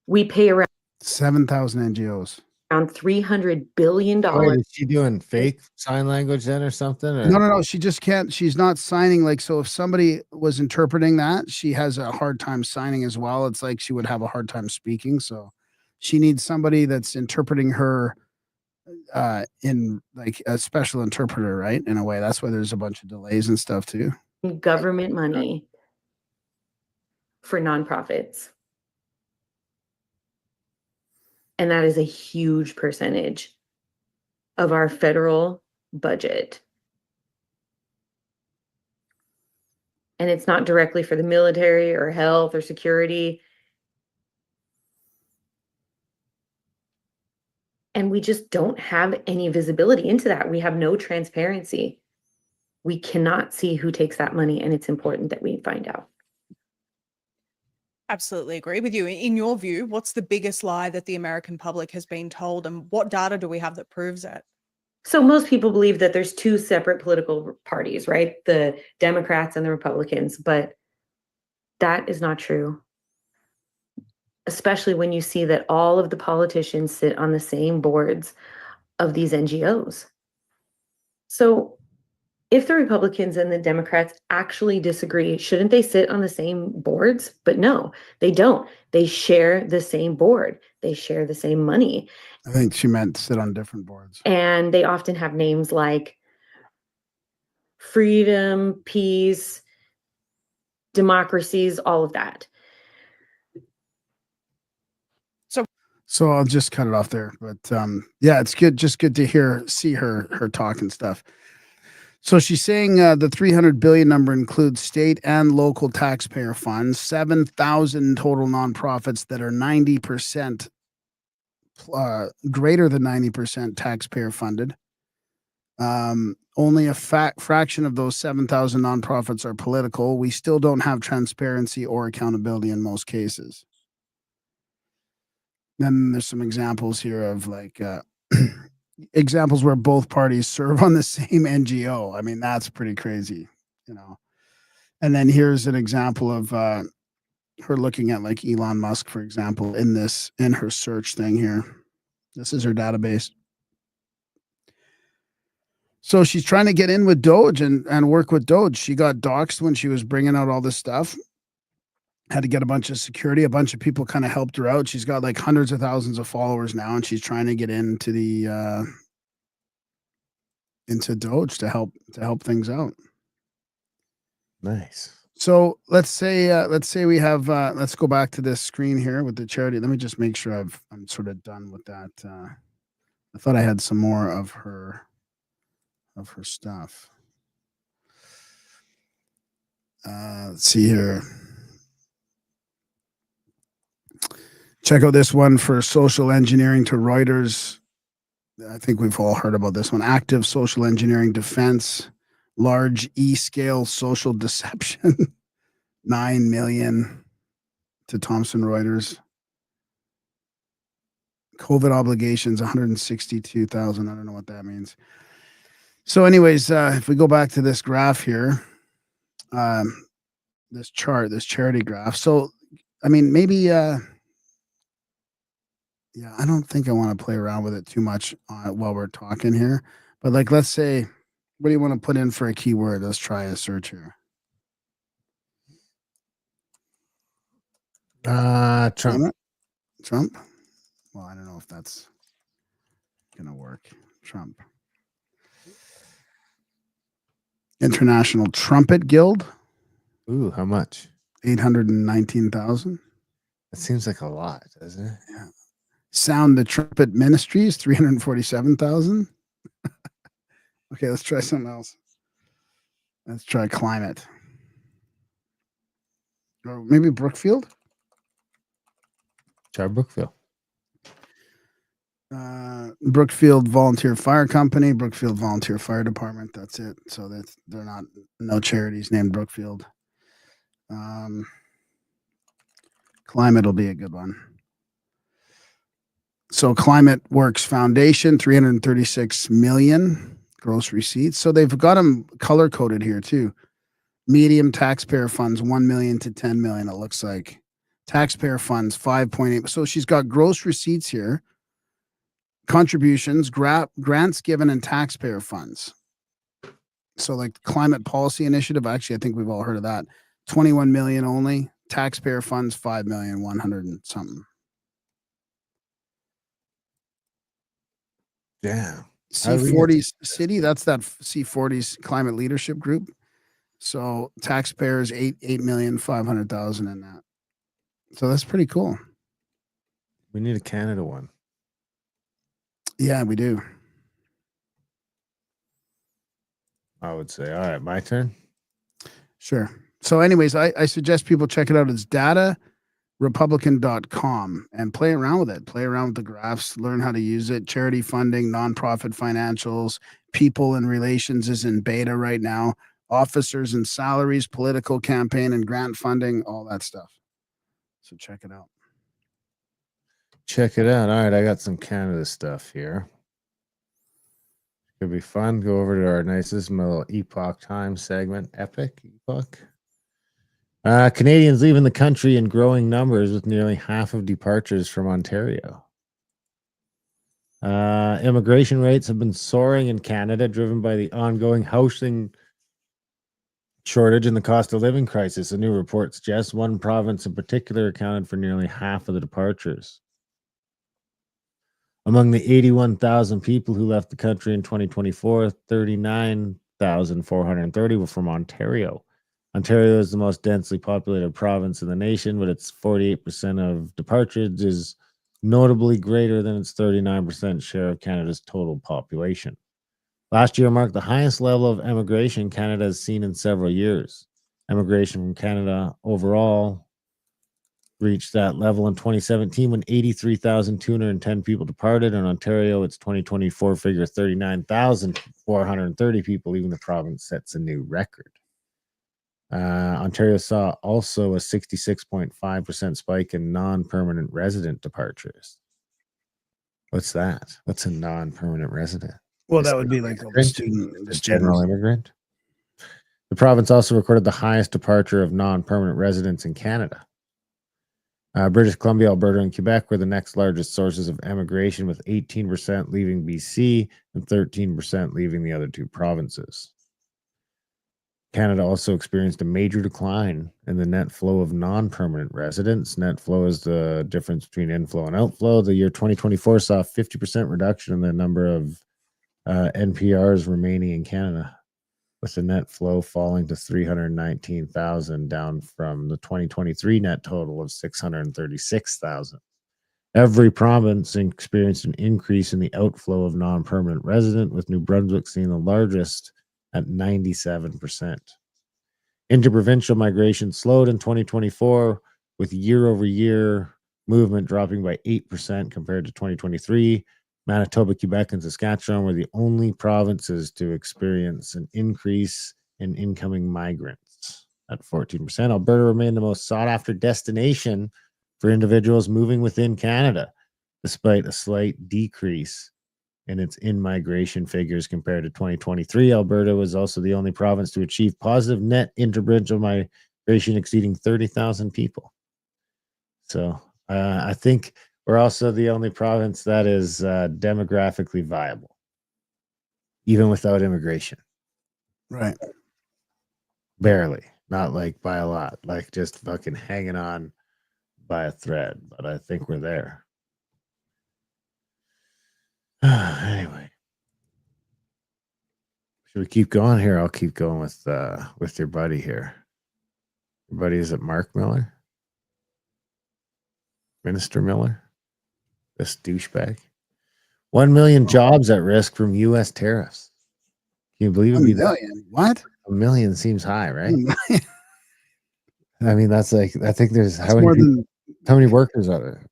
We pay around 7,000 NGOs. Around $300 billion. Wait, is she doing fake sign language then or something? Or? No. She just can't. She's not signing. Like, so if somebody was interpreting that, she has a hard time signing as well. It's like she would have a hard time speaking. So she needs somebody that's interpreting her in like a special interpreter, right? In a way. That's why there's a bunch of delays and stuff too. Government money for nonprofits. And that is a huge percentage of our federal budget. And it's not directly for the military or health or security. And we just don't have any visibility into that. We have no transparency. We cannot see who takes that money, and it's important that we find out. Absolutely agree with you. In your view, what's the biggest lie that the American public has been told, and what data do we have that proves it? So most people believe that there's two separate political parties, right? The Democrats and the Republicans, but that is not true. Especially when you see that all of the politicians sit on the same boards of these NGOs. So if the Republicans and the Democrats actually disagree, shouldn't they sit on the same boards? But no, they don't. They share the same board. They share the same money. I think she meant sit on different boards. And they often have names like freedom, peace, democracies, all of that. So I'll just cut it off there. But yeah, it's good, just good to see her talk and stuff. So she's saying the 300 billion number includes state and local taxpayer funds, 7,000 total nonprofits that are 90% greater than 90% taxpayer funded. Only a fraction of those 7,000 nonprofits are political. We still don't have transparency or accountability in most cases. Then there's some examples here of like examples where both parties serve on the same NGO. I mean, that's pretty crazy, you know. And then here's an example of her looking at like Elon Musk, for example, in her search thing here. This is her database. So she's trying to get in with DOGE and work with DOGE. She got doxxed when she was bringing out all this stuff. Had to get a bunch of security. A bunch of people kind of helped her out. She's got like hundreds of thousands of followers now, and she's trying to get into the into DOGE to help things out. Nice. So let's say we have let's go back to this screen here with the charity. Let me just make sure I'm sort of done with that. I thought I had some more of her stuff. Let's see here. Check out this one for social engineering to Reuters. I think we've all heard about this one. Active social engineering defense, large E-scale social deception, 9 million to Thomson Reuters. COVID obligations, 162,000. I don't know what that means. So anyways, if we go back to this graph here, this charity graph. So, I mean, maybe, yeah, I don't think I want to play around with it too much while we're talking here. But like, let's say, what do you want to put in for a keyword? Let's try a search here. Trump. Trump? Well, I don't know if that's going to work. Trump. International Trumpet Guild. Ooh, how much? 819,000. That seems like a lot, doesn't it? Yeah. Sound the Trumpet Ministries, 347,000. Okay, let's try something else. Let's try climate. Or maybe Brookfield. Try Brookfield. Brookfield Volunteer Fire Company, Brookfield Volunteer Fire Department. That's it. So they're not, no charities named Brookfield. Climate will be a good one. So Climate Works Foundation, 336 million gross receipts. So they've got them color coded here too. Medium taxpayer funds, 1 million to 10 million. It looks like taxpayer funds, 5.8. So she's got gross receipts here, contributions, grants given, and taxpayer funds. So like Climate Policy Initiative, actually, I think we've all heard of that. 21 million only. Taxpayer funds, 5,100,000 and something. Damn. C40 City, that's that C40's climate leadership group. So taxpayers, 8,500,000 in that. So that's pretty cool. We need a Canada one. Yeah, we do. I would say. All right, my turn. Sure. So anyways, I suggest people check it out. It's datarepublican.com and play around with it. Play around with the graphs, learn how to use it. Charity funding, nonprofit financials, people and relations is in beta right now. Officers and salaries, political campaign and grant funding, all that stuff. So check it out. Check it out. All right, I got some Canada stuff here. Could be fun. Go over to our nicest little Epoch Time segment. Epic Epoch. Canadians leaving the country in growing numbers with nearly half of departures from Ontario. Immigration rates have been soaring in Canada, driven by the ongoing housing shortage and the cost of living crisis. A new report suggests one province in particular accounted for nearly half of the departures. Among the 81,000 people who left the country in 2024, 39,430 were from Ontario. Ontario is the most densely populated province in the nation, but its 48% of departures is notably greater than its 39% share of Canada's total population. Last year marked the highest level of emigration Canada has seen in several years. Emigration from Canada overall reached that level in 2017 when 83,210 people departed. In Ontario, its 2024 figure 39,430 people, leaving the province sets a new record. Ontario saw also a 66.5% spike in non-permanent resident departures. What's that? What's a non-permanent resident? Well, Is that it would be like immigrant? the student, A general immigrant. The province also recorded the highest departure of non-permanent residents in Canada. British Columbia, Alberta, and Quebec were the next largest sources of emigration, with 18% leaving BC and 13% leaving the other two provinces. Canada also experienced a major decline in the net flow of non-permanent residents. Net flow is the difference between inflow and outflow. The year 2024 saw a 50% reduction in the number of NPRs remaining in Canada, with the net flow falling to 319,000, down from the 2023 net total of 636,000. Every province experienced an increase in the outflow of non-permanent resident, with New Brunswick seeing the largest at 97%. Interprovincial migration slowed in 2024, with year-over-year movement dropping by 8% compared to 2023. Manitoba, Quebec, and Saskatchewan were the only provinces to experience an increase in incoming migrants at 14%. Alberta remained the most sought-after destination for individuals moving within Canada, despite a slight decrease in its in-migration figures compared to 2023. Alberta was also the only province to achieve positive net interprovincial migration exceeding 30,000 people. So I think we're also the only province that is demographically viable, even without immigration. Right. Barely, not like by a lot, like just fucking hanging on by a thread. But I think we're there. Anyway, should we keep going here? I'll keep going with your buddy here. Your buddy, is it Mark Miller? Minister Miller? This douchebag. 1 million jobs at risk from U.S. tariffs. Can you believe it? 1 million? What? 1 million seems high, right? I mean, that's like, I think there's That's more than how many workers are there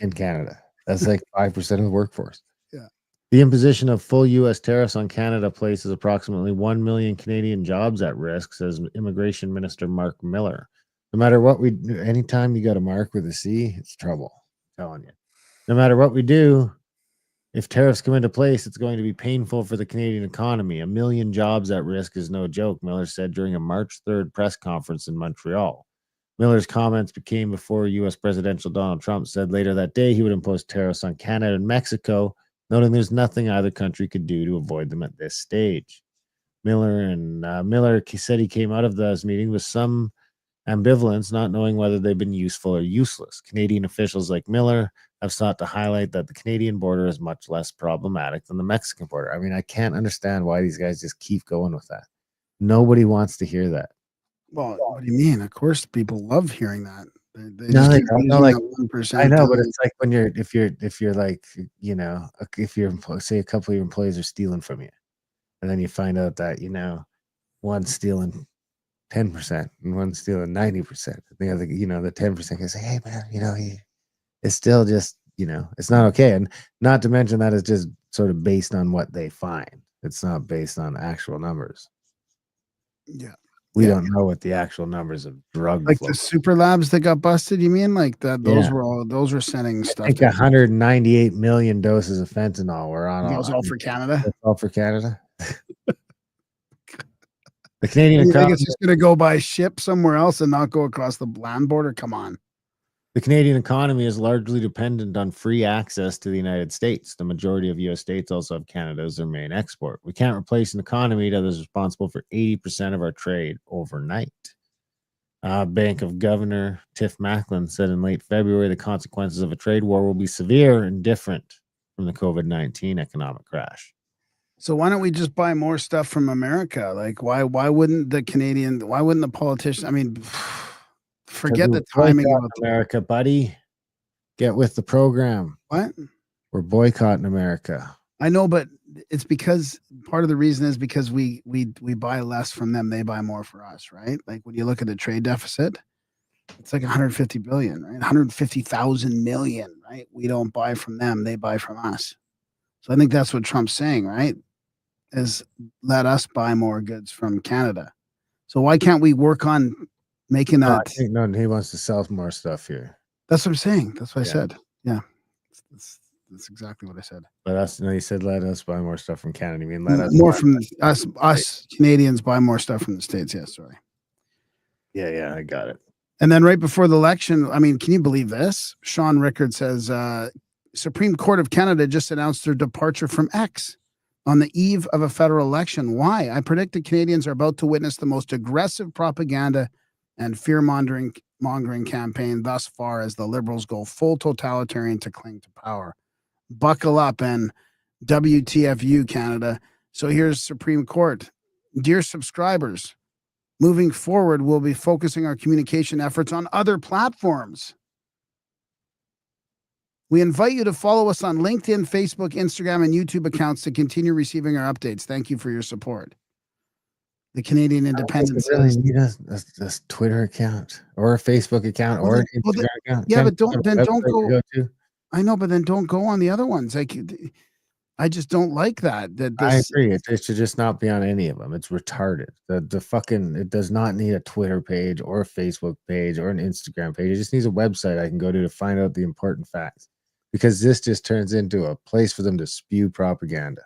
in Canada? That's like 5% of the workforce. Yeah. The imposition of full U.S. tariffs on Canada places approximately 1 million Canadian jobs at risk, says Immigration Minister Mark Miller. No matter what we do, anytime you got a mark with a C, it's trouble. I'm telling you. No matter what we do, if tariffs come into place, it's going to be painful for the Canadian economy. 1 million jobs at risk is no joke, Miller said during a March 3rd press conference in Montreal. Miller's comments came before U.S. Presidential Donald Trump said later that day he would impose tariffs on Canada and Mexico, noting there's nothing either country could do to avoid them at this stage. Miller said he came out of those meetings with some ambivalence, not knowing whether they've been useful or useless. Canadian officials like Miller have sought to highlight that the Canadian border is much less problematic than the Mexican border. I mean, I can't understand why these guys just keep going with that. Nobody wants to hear that. Well, what do you mean? Of course, people love hearing that. They No, just they keep don't. using No, like, that 1%. I know, but it's like when if you're like, you know, if you're say a couple of your employees are stealing from you, and then you find out that, you know, one's stealing 10% and one's stealing 90%. The other, you know, the 10% can say, hey man, you know, it's still just, you know, it's not okay. And not to mention that it's just sort of based on what they find. It's not based on actual numbers. Yeah. We don't know what the actual numbers of drug Like flow. the super labs that got busted, you mean? Like that those Yeah. those were sending I stuff think to 198 million doses of fentanyl were on. that was all for Canada. That's all for Canada. The Canadian You think economy. it's just gonna go by ship somewhere else and not go across the land border? Come on. The Canadian economy is largely dependent on free access to the United States. The majority of U.S. states also have Canada as their main export. We can't replace an economy that is responsible for 80% of our trade overnight. Bank of Governor Tiff Macklin said in late February the consequences of a trade war will be severe and different from the COVID-19 economic crash. So why don't we just buy more stuff from America? Like why wouldn't the politicians, I mean, forget the timing about America, buddy. Get with the program. What? We're boycotting America. I know, but it's because part of the reason is because we buy less from them, they buy more for us, right? Like when you look at the trade deficit, it's like 150 billion, right? 150,000 million, right? We don't buy from them, they buy from us. So I think that's what Trump's saying, right? Is let us buy more goods from Canada. So why can't we work on making that? I think no, he wants to sell more stuff here. That's what I'm saying. That's what I said. Yeah. That's exactly what I said. Let us, no, you said let us buy more stuff from Canada. You mean let us more from us Canadians buy more stuff from the States. Yeah, sorry. Yeah, I got it. And then right before the election, I mean, can you believe this? Sean Rickard says Supreme Court of Canada just announced their departure from X on the eve of a federal election. Why? I predicted Canadians are about to witness the most aggressive propaganda and fear-mongering campaign thus far as the Liberals go full totalitarian to cling to power. Buckle up and WTFU, Canada. So here's Supreme Court. Dear subscribers, moving forward, we'll be focusing our communication efforts on other platforms. We invite you to follow us on LinkedIn, Facebook, Instagram, and YouTube accounts to continue receiving our updates. Thank you for your support. The Canadian Independent says, need a Twitter account or a Facebook account or an Instagram account. Yeah, but don't go to. I know, but then don't go on the other ones. Like, I just don't like that. I agree. It should just not be on any of them. It's retarded. The fucking, it does not need a Twitter page or a Facebook page or an Instagram page. It just needs a website I can go to find out the important facts. Because this just turns into a place for them to spew propaganda.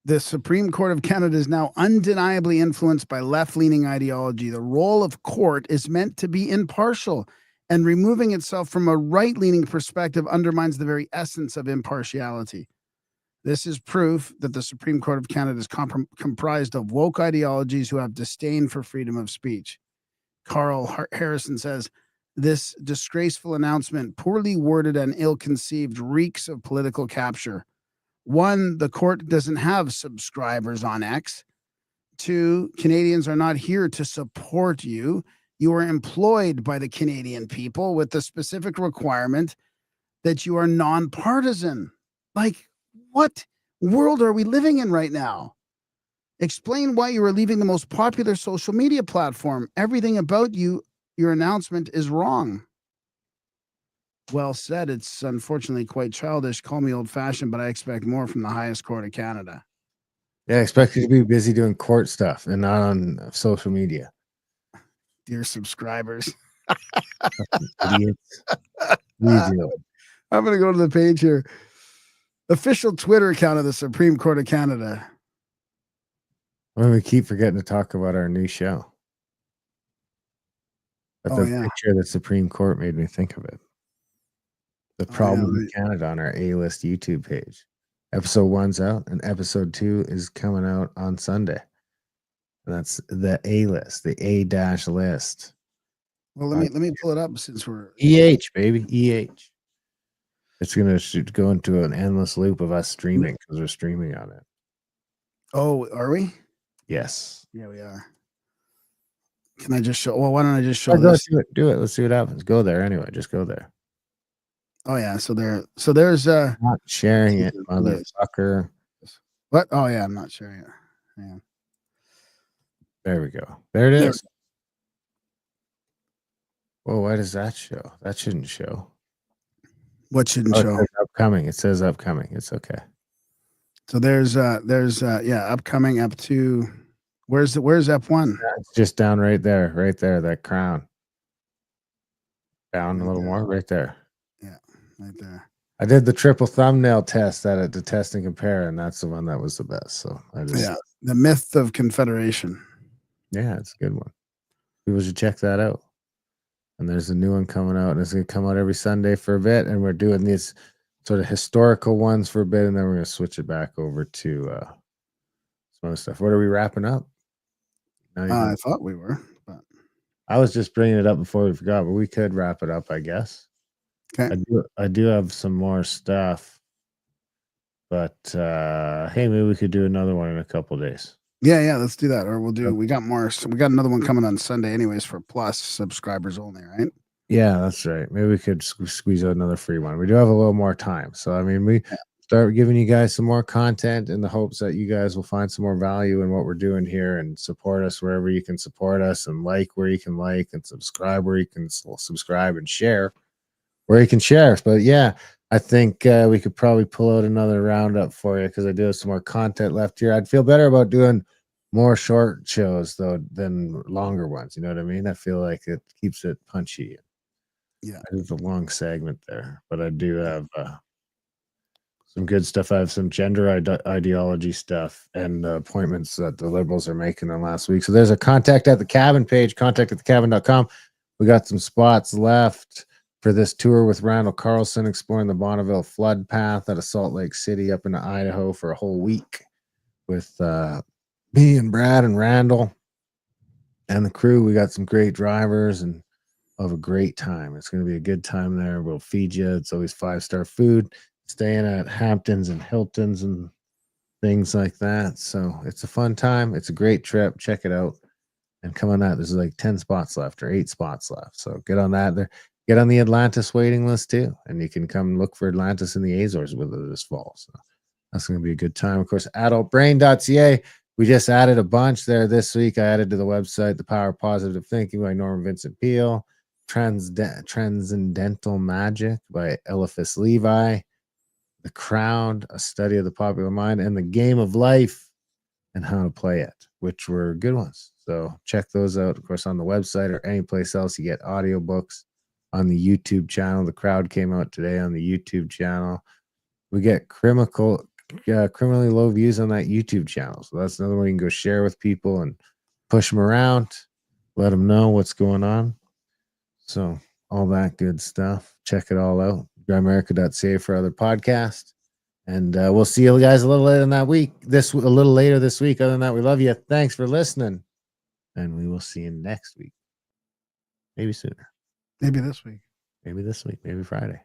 The Supreme Court of Canada is now undeniably influenced by left-leaning ideology. The role of court is meant to be impartial, and removing itself from a right-leaning perspective undermines the very essence of impartiality. This is proof that the Supreme Court of Canada is comprised of woke ideologies who have disdain for freedom of speech. Carl Harrison says, this disgraceful announcement, poorly worded and ill-conceived, reeks of political capture. 1, the court doesn't have subscribers on X. 2, Canadians are not here to support you. You are employed by the Canadian people with the specific requirement that you are nonpartisan. Like, what world are we living in right now? Explain why you are leaving the most popular social media platform. Everything about you, your announcement is wrong. Well said. It's unfortunately quite childish. Call me old-fashioned, but I expect more from the highest court of Canada. Yeah, I expect you to be busy doing court stuff and not on social media. Dear subscribers. Idiots. I'm going to go to the page here. Official Twitter account of the Supreme Court of Canada. Well, we keep forgetting to talk about our new show. But the picture of the Supreme Court made me think of it. The problem in Canada on our A-list YouTube page. Episode 1's out, and episode 2 is coming out on Sunday. And that's the A-list, the A-list. Well, let me pull it up since we're EH, baby, EH. It's gonna go into an endless loop of us streaming because we're streaming on it. Oh, are we? Yes. Yeah, we are. Can I just show? Well, why don't I just show this? Do it. Let's see what happens. Go there anyway. Just go there. Oh yeah. So there's not sharing it, motherfucker. What? Oh yeah, I'm not sharing it. Yeah. There we go. There it is. Well, why does that show? That shouldn't show. What shouldn't show? It says upcoming. It says upcoming. It's okay. So there's upcoming up to where's F1? It's just down right there, that crown. Down a little more, right there. Yeah, right there. I did the triple thumbnail test at the test and compare, and that's the one that was the best. So the myth of Confederation. Yeah, it's a good one. People should check that out. And there's a new one coming out, and it's going to come out every Sunday for a bit. And we're doing these sort of historical ones for a bit, and then we're going to switch it back over to some other stuff. What are we wrapping up? I thought we were, but I was just bringing it up before we forgot, but we could wrap it up, I guess. okay. I do have some more stuff, but hey, maybe we could do another one in a couple days. Yeah, let's do that. Or we'll do. We got more. So we got another one coming on Sunday, anyways, for Plus subscribers only, right? Yeah, that's right. Maybe we could squeeze out another free one. We do have a little more time, so I mean, we start giving you guys some more content in the hopes that you guys will find some more value in what we're doing here and support us wherever you can support us, and like where you can like, and subscribe where you can subscribe, and share where you can share. But yeah, I think we could probably pull out another roundup for you, because I do have some more content left here. I'd feel better about doing more short shows though than longer ones. You know what I mean? I feel like it keeps it punchy. Yeah, it's a long segment there, but I do have some good stuff. I have some gender ideology stuff and appointments that the Liberals are making in last week. So there's a contact at the cabin page, contact@thecabin.com. We got some spots left for this tour with Randall Carlson, exploring the Bonneville flood path out of Salt Lake City up into Idaho for a whole week with me and Brad and Randall and the crew. We got some great drivers, and we'll have a great time. It's going to be a good time there. We'll feed you. It's always 5-star food, staying at Hamptons and Hiltons and things like that. So it's a fun time. It's a great trip. Check it out and come on that. There's like 10 spots left or 8 spots left. So get on that there. Get on the Atlantis waiting list too, and you can come look for Atlantis in the Azores with us this fall. So that's going to be a good time. Of course, adultbrain.ca. We just added a bunch there this week. I added to the website The Power of Positive Thinking by Norman Vincent Peale, Transcendental Magic by Eliphas Levi, The Crown, A Study of the Popular Mind, and The Game of Life and How to Play It, which were good ones. So check those out, of course, on the website or any place else you get audiobooks. On the YouTube channel. The Crowd came out today on the YouTube channel. We get criminally low views on that YouTube channel. So that's another one you can go share with people and push them around, let them know what's going on. So all that good stuff. Check it all out. Grimerica.ca for other podcasts. And we'll see you guys a little later in that week. A little later this week. Other than that, we love you. Thanks for listening. And we will see you next week. Maybe sooner. maybe this week. Maybe this week. Maybe Friday.